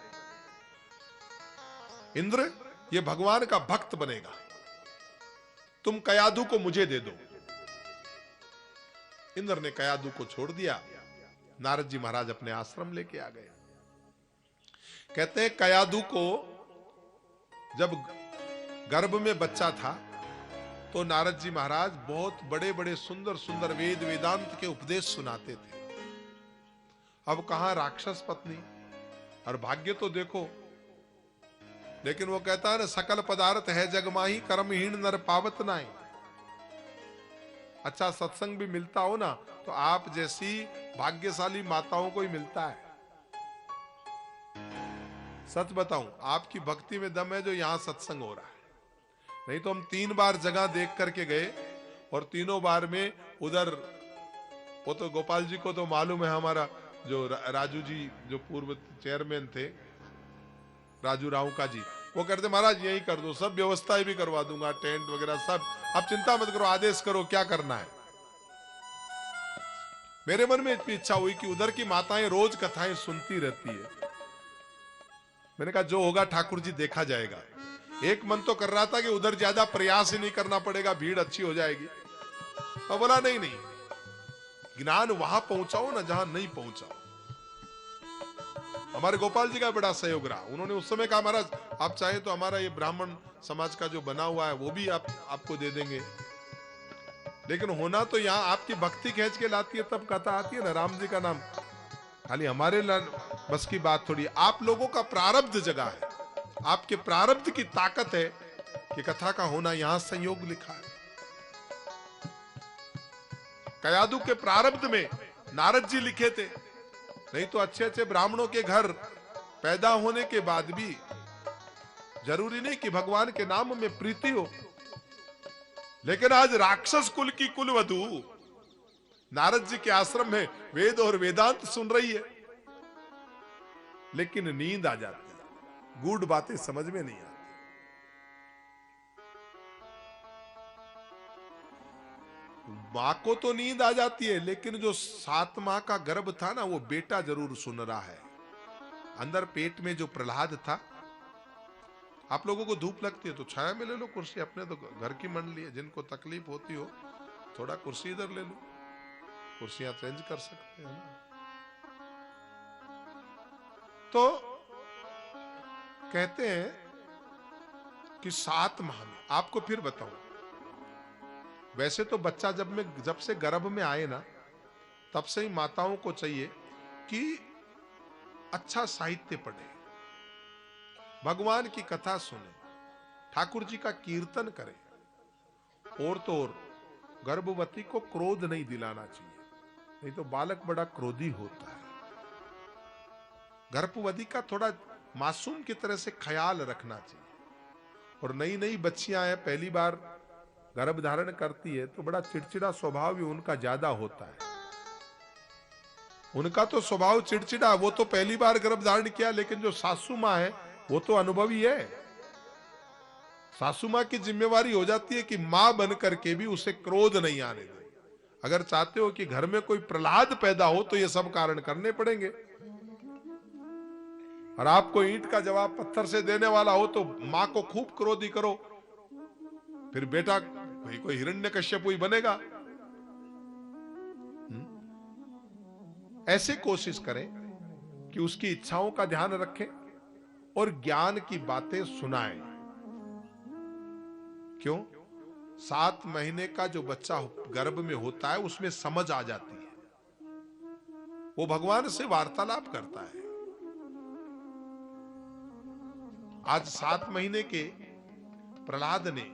इंद्र ये भगवान का भक्त बनेगा, तुम कयाधु को मुझे दे दो। इंद्र ने कयाधु को छोड़ दिया। नारद जी महाराज अपने आश्रम लेके आ गए। कहते हैं कयाधु को जब गर्भ में बच्चा था तो नारद जी महाराज बहुत बड़े बड़े सुंदर सुंदर वेद वेदांत के उपदेश सुनाते थे। अब कहां राक्षस पत्नी, और भाग्य तो देखो। लेकिन वो कहता है ना सकल पदार्थ है जग माही कर्महीन नर पावत नाई। अच्छा सत्संग भी मिलता हो ना, तो आप जैसी भाग्यशाली माताओं को ही मिलता है। सच बताऊं, आपकी भक्ति में दम है जो यहां सत्संग हो रहा है। नहीं तो हम 3 बार जगह देख करके गए और तीनों बार में उधर, वो तो गोपाल जी को तो मालूम है, हमारा जो राजू जी जो पूर्व चेयरमैन थे, राजू राव का जी, वो कहते महाराज यही कर दो, सब व्यवस्थाएं भी करवा दूंगा, टेंट वगैरह सब, आप चिंता मत करो, आदेश करो क्या करना है। मेरे मन में इतनी इच्छा हुई कि उधर की माताएं रोज कथाएं सुनती रहती है। मैंने कहा जो होगा ठाकुर जी देखा जाएगा। एक मन तो कर रहा था कि उधर ज्यादा प्रयास ही नहीं करना पड़ेगा, भीड़ अच्छी हो जाएगी। और बोला नहीं नहीं, ज्ञान वहां पहुंचाओ ना जहां नहीं पहुंचाओ। हमारे गोपाल जी का बड़ा सहयोग रहा। उन्होंने उस समय कहा महाराज आप चाहे तो हमारा ये ब्राह्मण समाज का जो बना हुआ है वो भी आपको दे देंगे, लेकिन होना तो यहाँ आपकी भक्ति खींच के लाती है, तब कथा आती है ना राम जी का नाम। खाली हमारे बस की बात थोड़ी, आप लोगों का प्रारब्ध जगह है, आपके प्रारब्ध की ताकत है कि कथा का होना यहां संयोग लिखा है। कयादू के प्रारब्ध में नारद जी लिखे थे, नहीं तो अच्छे अच्छे ब्राह्मणों के घर पैदा होने के बाद भी जरूरी नहीं कि भगवान के नाम में प्रीति हो। लेकिन आज राक्षस कुल की कुलवधू नारद जी के आश्रम में वेद और वेदांत सुन रही है, लेकिन नींद आ जाती है, गूढ़ बातें समझ में नहीं आती। मां को तो नींद आ जाती है, लेकिन जो 7 माह का गर्भ था ना, वो बेटा जरूर सुन रहा है। अंदर पेट में जो प्रहलाद था, आप लोगों को धूप लगती है तो छाया में ले लो कुर्सी, अपने तो घर की मंडली है, जिनको तकलीफ होती हो थोड़ा कुर्सी इधर ले लो, कुर्सियां चेंज कर सकते हैं ना। तो कहते हैं कि 7 माह में, आपको फिर बताऊं, वैसे तो बच्चा जब से गर्भ में आए ना, तब से ही माताओं को चाहिए कि अच्छा साहित्य पढ़े, भगवान की कथा सुने, ठाकुर जी का कीर्तन करें, और तो और गर्भवती को क्रोध नहीं दिलाना चाहिए, नहीं तो बालक बड़ा क्रोधी होता है। गर्भवती का थोड़ा मासूम की तरह से ख्याल रखना चाहिए। और नई नई बच्चियां हैं, पहली बार गर्भ धारण करती है, तो बड़ा चिड़चिड़ा स्वभाव भी उनका ज्यादा होता है। उनका तो स्वभाव चिड़चिड़ा, वो तो पहली बार गर्भ धारण किया, लेकिन जो सासू माँ है वो तो अनुभवी है। सासू माँ की जिम्मेवारी हो जाती है कि मां बन करके भी उसे क्रोध नहीं आने दे। अगर चाहते हो कि घर में कोई प्रहलाद पैदा हो तो ये सब कारण करने पड़ेंगे। और आपको ईंट का जवाब पत्थर से देने वाला हो तो मां को खूब क्रोधी करो, फिर बेटा कोई हिरण्यकश्यप ही बनेगा। ऐसे कोशिश करें कि उसकी इच्छाओं का ध्यान रखें और ज्ञान की बातें सुनाएं। क्यों? 7 महीने का जो बच्चा गर्भ में होता है उसमें समझ आ जाती है, वो भगवान से वार्तालाप करता है। आज 7 महीने के प्रहलाद ने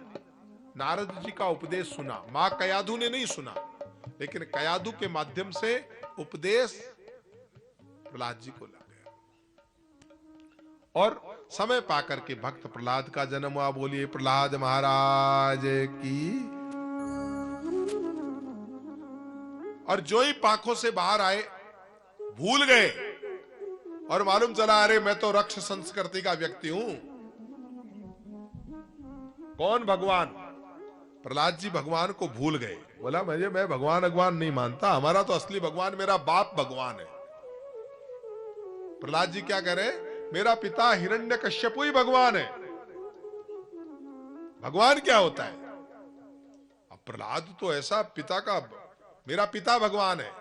नारद जी का उपदेश सुना, मां कयाधु ने नहीं सुना, लेकिन कयाधु के माध्यम से उपदेश प्रहलाद जी को लग गया। और समय पाकर के भक्त प्रहलाद का जन्म हुआ। बोलिए प्रहलाद महाराज की। और जो ही पाखों से बाहर आए भूल गए और मालूम चला अरे मैं तो रक्ष संस्कृति का व्यक्ति हूं। कौन? भगवान। प्रहलाद जी भगवान को भूल गए। बोला मैं भगवान नहीं मानता, हमारा तो असली भगवान मेरा बाप भगवान है। प्रहलाद जी क्या कह रहे? मेरा पिता हिरण्यकश्यप ही भगवान है। भगवान क्या होता है? अब प्रहलाद तो ऐसा पिता का, मेरा पिता भगवान है।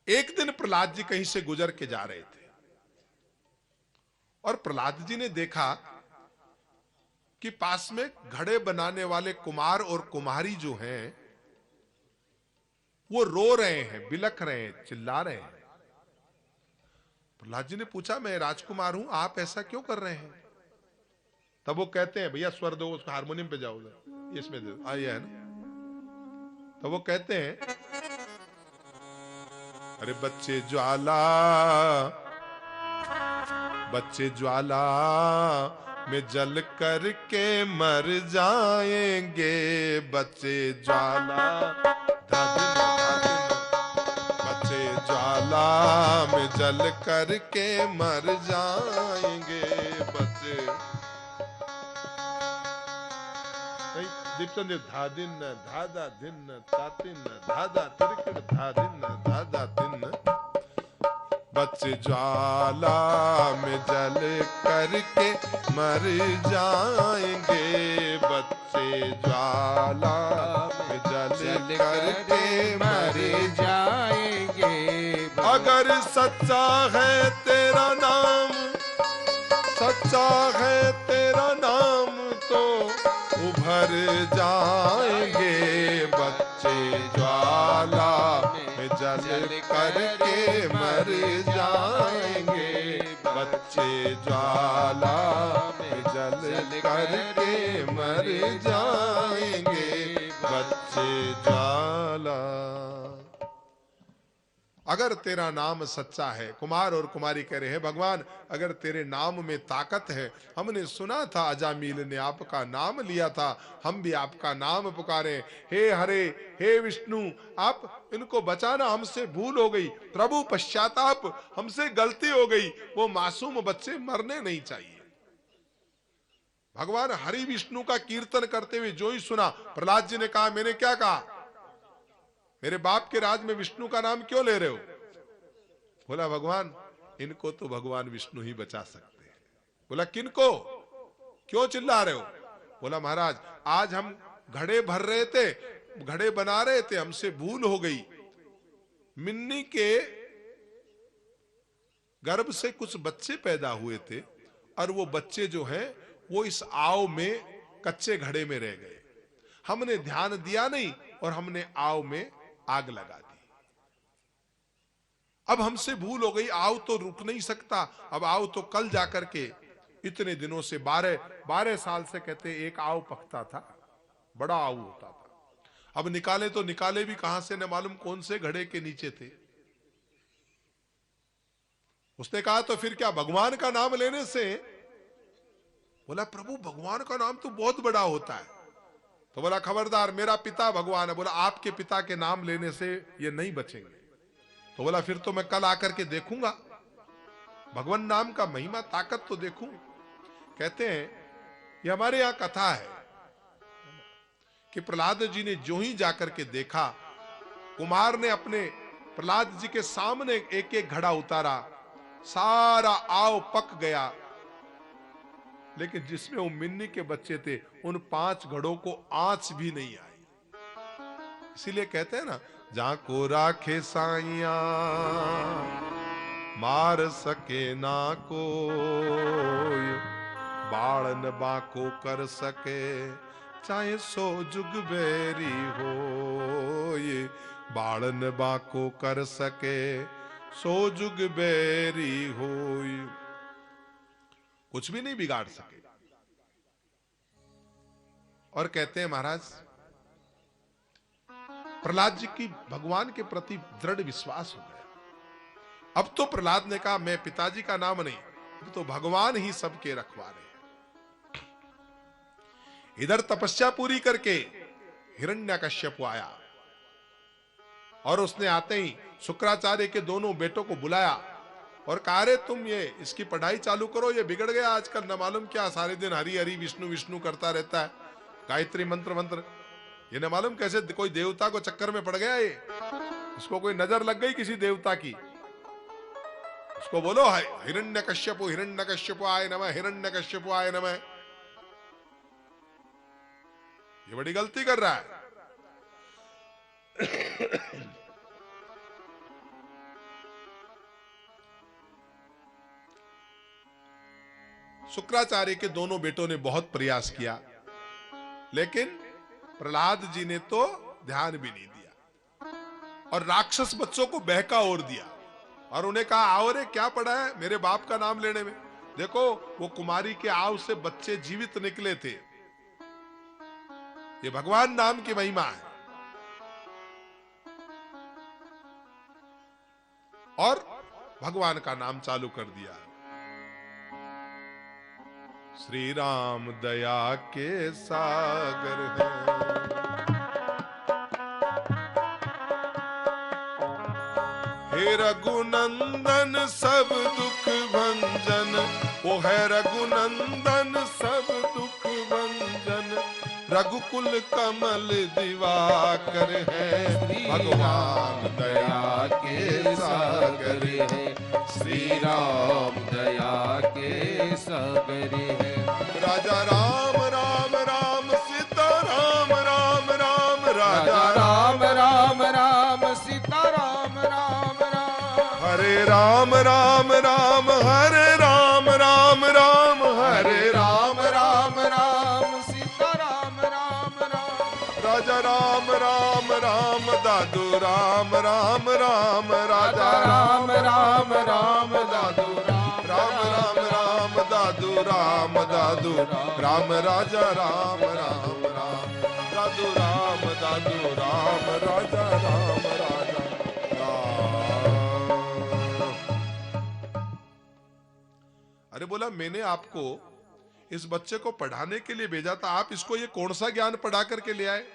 एक दिन प्रहलाद जी कहीं से गुजर के जा रहे थे और प्रहलाद जी ने देखा कि पास में घड़े बनाने वाले कुमार और कुमारी जो हैं वो रो रहे हैं, बिलख रहे हैं, चिल्ला रहे हैं। प्रहलाद जी ने पूछा मैं राजकुमार हूं, आप ऐसा क्यों कर रहे हैं? तब वो कहते हैं भैया स्वर दो, उसको हारमोनियम पे जाओ, इसमें दे, ये है ना। तो वो कहते हैं, अरे बच्चे ज्वाला में जल करके मर जाएंगे, बच्चे ज्वाला धादिन धादिन, बच्चे ज्वाला में जल करके मर जाएंगे, बच्चे दीपचंद धादिन धादा दिन तातिन धादा तिरकिन धादिन धादा दिन, बच्चे ज्वाला में जल करके मर जाएंगे, बच्चे ज्वाला में जल करके मर जाएंगे। अगर सच्चा है तेरा नाम, सच्चा है तेरा नाम तो उभर जाएंगे, बच्चे ज्वाला में जल करके मर जाएंगे, बच्चे ज्वाला में जल करके मर जाएंगे, बच्चे ज्वाला। अगर तेरा नाम सच्चा है, कुमार और कुमारी कह रहे हैं भगवान अगर तेरे नाम में ताकत है, हमने सुना था अजामिल ने आपका नाम लिया था, हम भी आपका नाम पुकारे, हे हरे हे विष्णु आप इनको बचाना, हमसे भूल हो गई प्रभु, पश्चाताप, हमसे गलती हो गई, वो मासूम बच्चे मरने नहीं चाहिए। भगवान हरि विष्णु का कीर्तन करते हुए जो ही सुना, प्रहलाद जी ने कहा मैंने क्या कहा, मेरे बाप के राज में विष्णु का नाम क्यों ले रहे हो? बोला भगवान इनको तो भगवान विष्णु ही बचा सकते हैं। बोला किनको, क्यों चिल्ला रहे हो? बोला महाराज आज हम घड़े भर रहे थे, घड़े बना रहे थे, हमसे भूल हो गई, मिन्नी के गर्भ से कुछ बच्चे पैदा हुए थे और वो बच्चे जो हैं वो इस आव में कच्चे घड़े में रह गए, हमने ध्यान दिया नहीं और हमने आव में आग लगा दी, अब हमसे भूल हो गई, आव तो रुक नहीं सकता, अब आव तो कल जाकर के, इतने दिनों से 12 साल से कहते एक आव पकता था, बड़ा आव होता था, अब निकाले तो निकाले भी कहां से, न मालूम कौन से घड़े के नीचे थे। उसने कहा तो फिर क्या भगवान का नाम लेने से? बोला प्रभु भगवान का नाम तो बहुत बड़ा होता है। तो बोला खबरदार मेरा पिता भगवान है। बोला आपके पिता के नाम लेने से ये नहीं बचेंगे। तो बोला फिर तो मैं कल आकर के देखूंगा, भगवान नाम का महिमा ताकत तो देखूं। कहते हैं ये हमारे यहां कथा है कि प्रहलाद जी ने जो ही जाकर के देखा, कुमार ने अपने प्रहलाद जी के सामने एक एक घड़ा उतारा, सारा आव पक गया, लेकिन जिसमें वो मिन्नी के बच्चे थे उन 5 घड़ों को आंच भी नहीं आई। इसीलिए कहते हैं ना, जाको राखे साइया मार सके ना कोई, बाड़न बाको कर सके चाहे 100 जुग बैरी हो, ये बाड़न बाको कर सके 100 जुग बैरी हो, कुछ भी नहीं बिगाड़ सके। और कहते हैं महाराज प्रहलाद जी की भगवान के प्रति दृढ़ विश्वास हो गया। अब तो प्रहलाद ने कहा मैं पिताजी का नाम नहीं, अब तो भगवान ही सबके रखवारे हैं। इधर तपस्या पूरी करके हिरण्यकश्यप आया और उसने आते ही शुक्राचार्य के दोनों बेटों को बुलाया और कहा रे तुम ये इसकी पढ़ाई चालू करो, ये बिगड़ गया आजकल, न मालूम क्या सारे दिन हरि हरि विष्णु विष्णु करता रहता है, गायत्री मंत्र मंत्र, ये न मालूम कैसे कोई देवता को चक्कर में पड़ गया, ये इसको कोई नजर लग गई किसी देवता की। उसको बोलो हिरण्यकश्यप आय नमः, हिरण्यकश्यप आय नमः। ये बड़ी गलती कर रहा है। शुक्राचार्य के दोनों बेटों ने बहुत प्रयास किया, लेकिन प्रहलाद जी ने तो ध्यान भी नहीं दिया और राक्षस बच्चों को बहका और दिया और उन्हें कहा आओ रे क्या पड़ा है मेरे बाप का नाम लेने में, देखो वो कुमारी के आव से बच्चे जीवित निकले थे, ये भगवान नाम की महिमा है। और भगवान का नाम चालू कर दिया। श्री राम दया के सागर हैं, हे रघुनंदन सब दुख भंजन, वो है रघुनंदन सब दुख भंजन, रघुकुल कमल दिवाकर है, भगवान दया के सागर है, श्री राम दया के सागर है। राजा राम राम राम सीता राम राम राम, राजा राम राम राम सीता राम राम राम, हरे राम राम राम हरे राम राम राम, हरे राम राम राम सीता राम राम राम, राजा राम राम राम दादू राम राम राम, राजा राम राम राम दादू राम राम राम दादू राम दादू राम, राजा राम राम राम दादू राम राजा राम राजा राम। अरे बोला मैंने आपको इस बच्चे को पढ़ाने के लिए भेजा था, आप इसको ये कौन सा ज्ञान पढ़ा करके ले आए?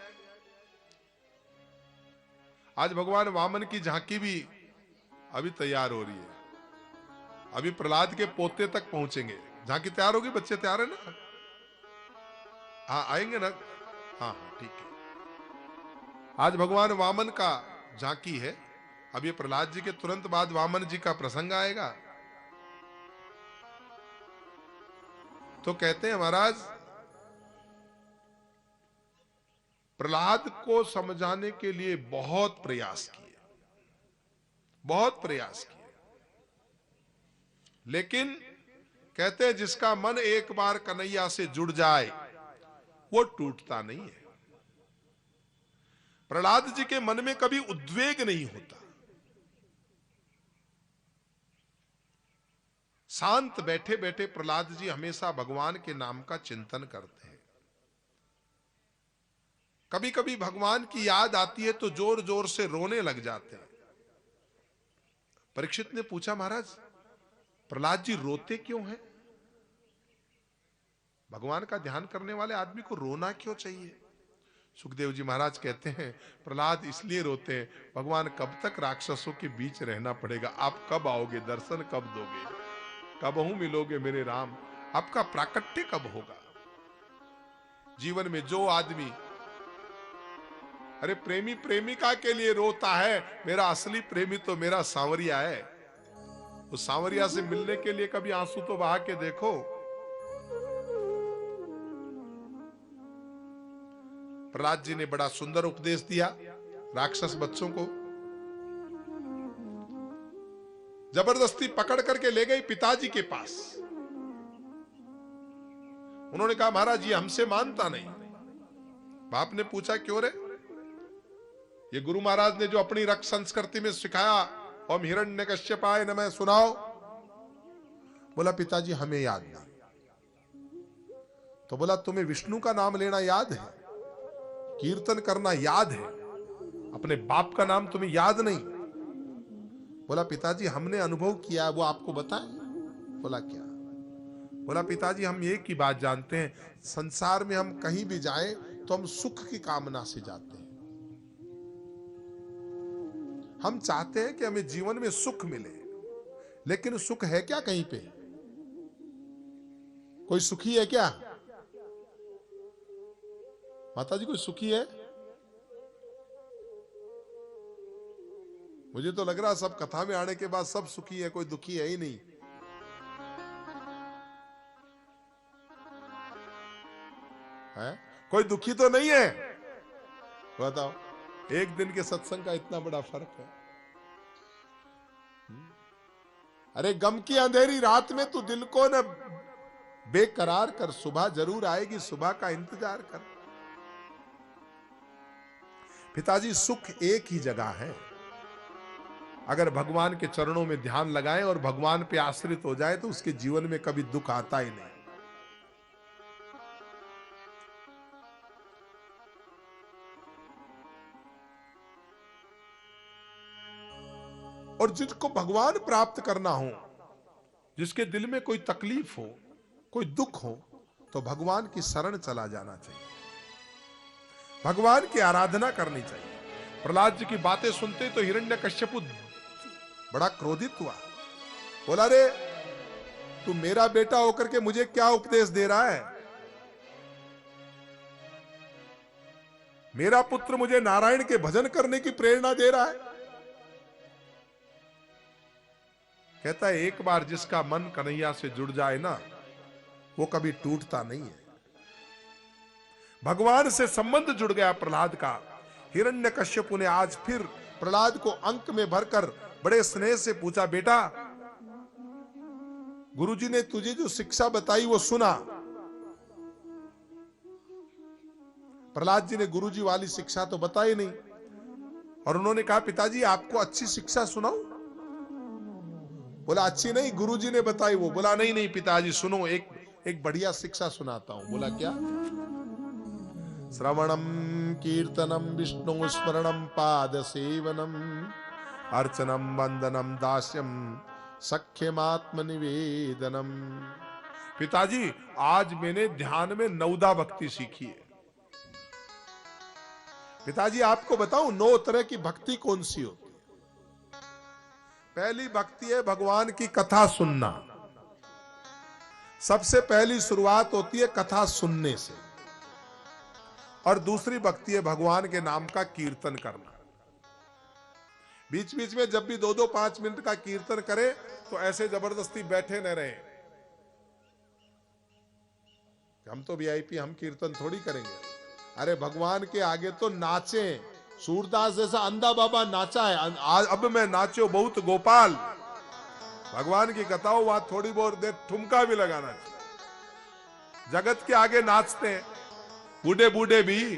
आज भगवान वामन की झांकी भी अभी तैयार हो रही है, अभी प्रहलाद के पोते तक पहुंचेंगे। झांकी तैयार होगी, बच्चे तैयार है ना? हाँ आएंगे ना? हाँ हाँ ठीक है। आज भगवान वामन का झांकी है, अब ये प्रहलाद जी के तुरंत बाद वामन जी का प्रसंग आएगा। तो कहते हैं महाराज, प्रहलाद को समझाने के लिए बहुत प्रयास किए, बहुत प्रयास किए, लेकिन कहते हैं जिसका मन एक बार कन्हैया से जुड़ जाए वो टूटता नहीं है। प्रहलाद जी के मन में कभी उद्वेग नहीं होता, शांत बैठे बैठे प्रहलाद जी हमेशा भगवान के नाम का चिंतन करते हैं। कभी कभी भगवान की याद आती है तो जोर जोर से रोने लग जाते हैं। परीक्षित ने पूछा, महाराज प्रहलाद जी रोते क्यों हैं? भगवान का ध्यान करने वाले आदमी को रोना क्यों चाहिए? सुखदेव जी महाराज कहते हैं, प्रहलाद इसलिए रोते हैं, भगवान कब तक राक्षसों के बीच रहना पड़ेगा? आप कब आओगे? दर्शन कब दोगे? कबहू मिलोगे मेरे राम? आपका प्राकट्य कब होगा? जीवन में जो आदमी अरे प्रेमी प्रेमिका के लिए रोता है, मेरा असली प्रेमी तो मेरा सांवरिया है। उस सांवरिया से मिलने के लिए कभी आंसू तो बहा के देखो। प्रहलाद जी ने बड़ा सुंदर उपदेश दिया राक्षस बच्चों को। जबरदस्ती पकड़ करके ले गई पिताजी के पास। उन्होंने कहा, महाराज ये हमसे मानता नहीं। बाप ने पूछा, क्यों रे? ये गुरु महाराज ने जो अपनी रक्त संस्कृति में सिखाया, ओम हिरण्यकश्यपाय नमः, सुनाओ। बोला, पिताजी हमें याद नहीं। तो बोला, तुम्हें विष्णु का नाम लेना याद है, कीर्तन करना याद है, अपने बाप का नाम तुम्हें याद नहीं? बोला, पिताजी हमने अनुभव किया, वो आपको बताएं? बोला, क्या? बोला, पिताजी हम एक ही बात जानते हैं, संसार में हम कहीं भी जाएं तो हम सुख की कामना से जाते हैं। हम चाहते हैं कि हमें जीवन में सुख मिले, लेकिन सुख है क्या कहीं पे? कोई सुखी है क्या? माताजी कोई सुखी है? मुझे तो लग रहा सब कथा में आने के बाद सब सुखी है, कोई दुखी है ही नहीं। है? कोई दुखी तो नहीं है? बताओ, एक दिन के सत्संग का इतना बड़ा फर्क है। अरे गम की अंधेरी रात में तू दिल को न बेकरार कर, सुबह जरूर आएगी, सुबह का इंतजार कर। पिताजी सुख एक ही जगह है। अगर भगवान के चरणों में ध्यान लगाएं और भगवान पे आश्रित हो जाए तो उसके जीवन में कभी दुख आता ही नहीं। और जिसको भगवान प्राप्त करना हो, जिसके दिल में कोई तकलीफ हो, कोई दुख हो, तो भगवान की शरण चला जाना चाहिए, भगवान की आराधना करनी चाहिए। प्रहलाद जी की बातें सुनते तो हिरण्यकश्यप बड़ा क्रोधित हुआ। बोला, रे तू मेरा बेटा होकर के मुझे क्या उपदेश दे रहा है? मेरा पुत्र मुझे नारायण के भजन करने की प्रेरणा दे रहा है। कहता है, एक बार जिसका मन कन्हैया से जुड़ जाए ना, वो कभी टूटता नहीं है। भगवान से संबंध जुड़ गया प्रहलाद का। हिरण्यकश्यप ने आज फिर प्रहलाद को अंक में भरकर बड़े स्नेह से पूछा, बेटा गुरुजी ने तुझे जो शिक्षा बताई वो सुना? प्रहलाद जी ने गुरुजी वाली शिक्षा तो बताई नहीं, और उन्होंने कहा, पिताजी आपको अच्छी शिक्षा सुनाऊं? बोला, अच्छी नहीं, गुरुजी ने बताई वो। बोला, नहीं नहीं पिताजी सुनो, एक बढ़िया शिक्षा सुनाता हूं। बोला, क्या? श्रवणम कीर्तनम विष्णु स्मरणम पाद सेवनम अर्चनम वंदनम दास्यम सख्यमात्म निवेदनम। पिताजी आज मैंने ध्यान में नवदा भक्ति सीखी है। पिताजी आपको बताऊं 9 तरह की भक्ति कौन सी होती है? पहली भक्ति है भगवान की कथा सुनना। सबसे पहली शुरुआत होती है कथा सुनने से। और दूसरी भक्ति है भगवान के नाम का कीर्तन करना। बीच बीच में जब भी 2-2 5 मिनट का कीर्तन करे तो ऐसे जबरदस्ती बैठे न रहे। हम तो वीआईपी, हम कीर्तन थोड़ी करेंगे। अरे भगवान के आगे तो नाचे। सूरदास जैसा अंधा बाबा नाचा है, आज अब मैं नाचो बहुत गोपाल। भगवान की कथाओं वहां थोड़ी बहुत देर ठुमका भी लगाना चाहिए। जगत के आगे नाचते हैं, बूढ़े बूढ़े भी।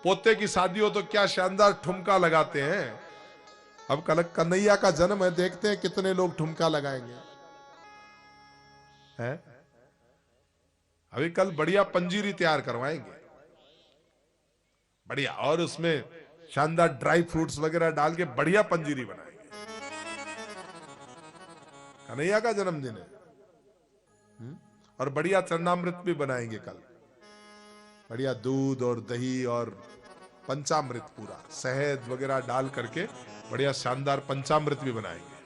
पोते की शादी हो तो क्या शानदार ठुमका लगाते हैं। अब कल कन्हैया का जन्म है, देखते हैं कितने लोग ठुमका लगाएंगे। है अभी कल बढ़िया पंजीरी तैयार करवाएंगे, बढ़िया, और उसमें शानदार ड्राई फ्रूट्स वगैरह डाल के बढ़िया पंजीरी बनाएंगे। कन्हैया का जन्मदिन है। और बढ़िया चरणामृत भी बनाएंगे कल। बढ़िया दूध और दही और पंचामृत, पूरा शहद वगैरह डाल करके बढ़िया शानदार पंचामृत भी बनाएंगे।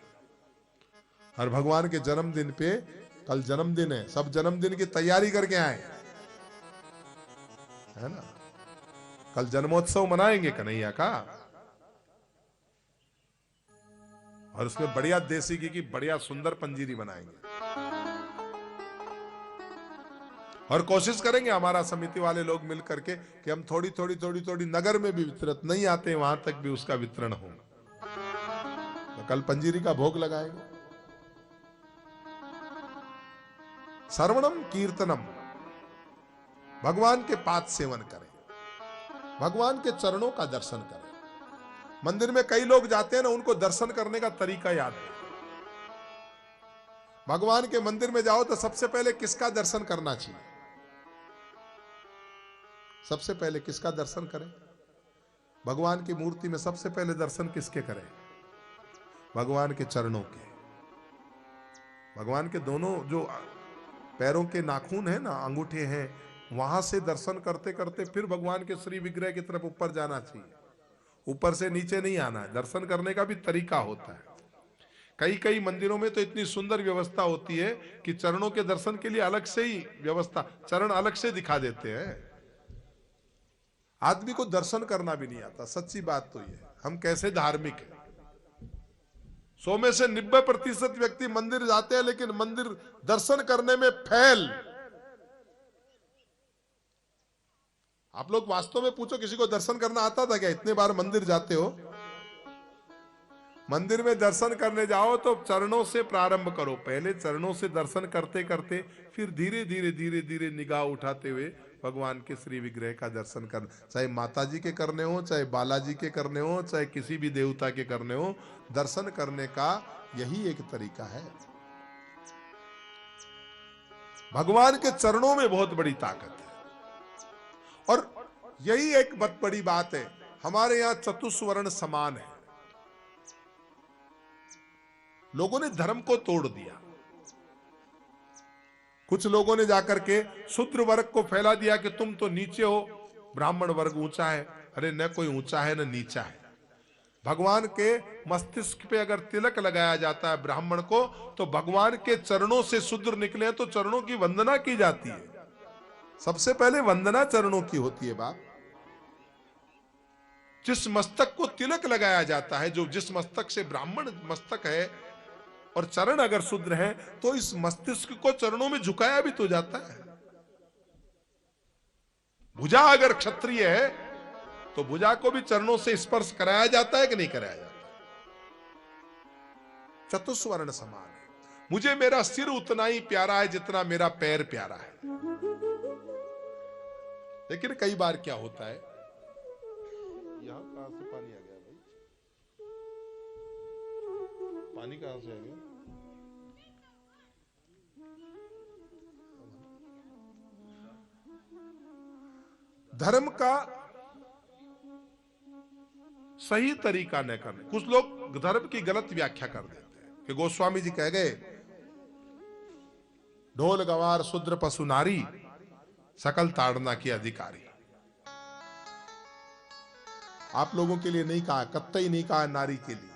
और भगवान के जन्मदिन पे, कल जन्मदिन है, सब जन्मदिन की तैयारी करके आए, है ना। कल जन्मोत्सव मनाएंगे कन्हैया का, और उसमें बढ़िया देसी घी की बढ़िया सुंदर पंजीरी बनाएंगे। और कोशिश करेंगे हमारा समिति वाले लोग मिल करके कि हम थोड़ी थोड़ी थोड़ी थोड़ी नगर में भी वितरित नहीं आते, वहां तक भी उसका वितरण हो। तो कल पंजीरी का भोग लगाएंगे। श्रवणम कीर्तनम, भगवान के पाद सेवन करें, भगवान के चरणों का दर्शन करें। मंदिर में कई लोग जाते हैं ना, उनको दर्शन करने का तरीका याद है। भगवान के मंदिर में जाओ तो सबसे पहले किसका दर्शन करना चाहिए? सबसे पहले किसका दर्शन करें? भगवान की मूर्ति में सबसे पहले दर्शन किसके करें? भगवान के चरणों के। भगवान के दोनों जो पैरों के नाखून है ना, अंगूठे हैं, वहां से दर्शन करते करते फिर भगवान के श्री विग्रह की तरफ ऊपर जाना चाहिए। ऊपर से नीचे नहीं आना है। दर्शन करने का भी तरीका होता है। कई कई मंदिरों में तो इतनी सुंदर व्यवस्था होती है कि चरणों के दर्शन के लिए अलग से ही व्यवस्था, चरण अलग से दिखा देते हैं। आदमी को दर्शन करना भी नहीं आता। सच्ची बात तो ये, हम कैसे धार्मिक हैं। 100 में से 90% व्यक्ति मंदिर जाते हैं, लेकिन मंदिर दर्शन करने में फेल। आप लोग वास्तव में पूछो, किसी को दर्शन करना आता था क्या? इतने बार मंदिर जाते हो। मंदिर में दर्शन करने जाओ तो चरणों से प्रारंभ करो। पहले चरणों से दर्शन करते करते फिर धीरे धीरे धीरे धीरे निगाह उठाते हुए भगवान के श्री विग्रह का दर्शन कर। चाहे माता जी के करने हो, चाहे बालाजी के करने हो, चाहे किसी भी देवता के करने हो, दर्शन करने का यही एक तरीका है। भगवान के चरणों में बहुत बड़ी ताकत है। और यही एक बहुत बड़ी बात है, हमारे यहां चतुस्वर्ण समान है। लोगों ने धर्म को तोड़ दिया। कुछ लोगों ने जाकर के शूद्र वर्ग को फैला दिया कि तुम तो नीचे हो, ब्राह्मण वर्ग ऊंचा है। अरे न कोई ऊंचा है न नीचा है। भगवान के मस्तिष्क पे अगर तिलक लगाया जाता है ब्राह्मण को, तो भगवान के चरणों से शूद्र निकले हैं तो चरणों की वंदना की जाती है। सबसे पहले वंदना चरणों की होती है बाप। जिस मस्तक को तिलक लगाया जाता है, जो जिस मस्तक से ब्राह्मण मस्तक है और चरण अगर शूद्र है, तो इस मस्तिष्क को चरणों में झुकाया भी तो जाता है। भुजा अगर क्षत्रिय है तो भुजा को भी चरणों से स्पर्श कराया जाता है कि नहीं कराया जाता? चतुस्वर्ण समान है। मुझे मेरा सिर उतना ही प्यारा है जितना मेरा पैर प्यारा है। लेकिन कई बार क्या होता है, यहां कहां से पानी आ गया भाई? पानी कहां से आ गया? धर्म का सही तरीका न करने, कुछ लोग धर्म की गलत व्याख्या कर देते हैं कि गोस्वामी जी कह गए ढोल गवार शूद्र पशु नारी सकल ताड़ना की अधिकारी। आप लोगों के लिए नहीं कहा, कत्तई नहीं कहा नारी के लिए,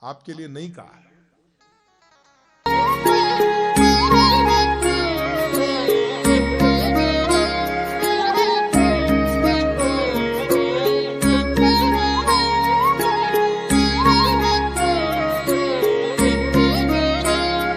आपके लिए नहीं कहा है।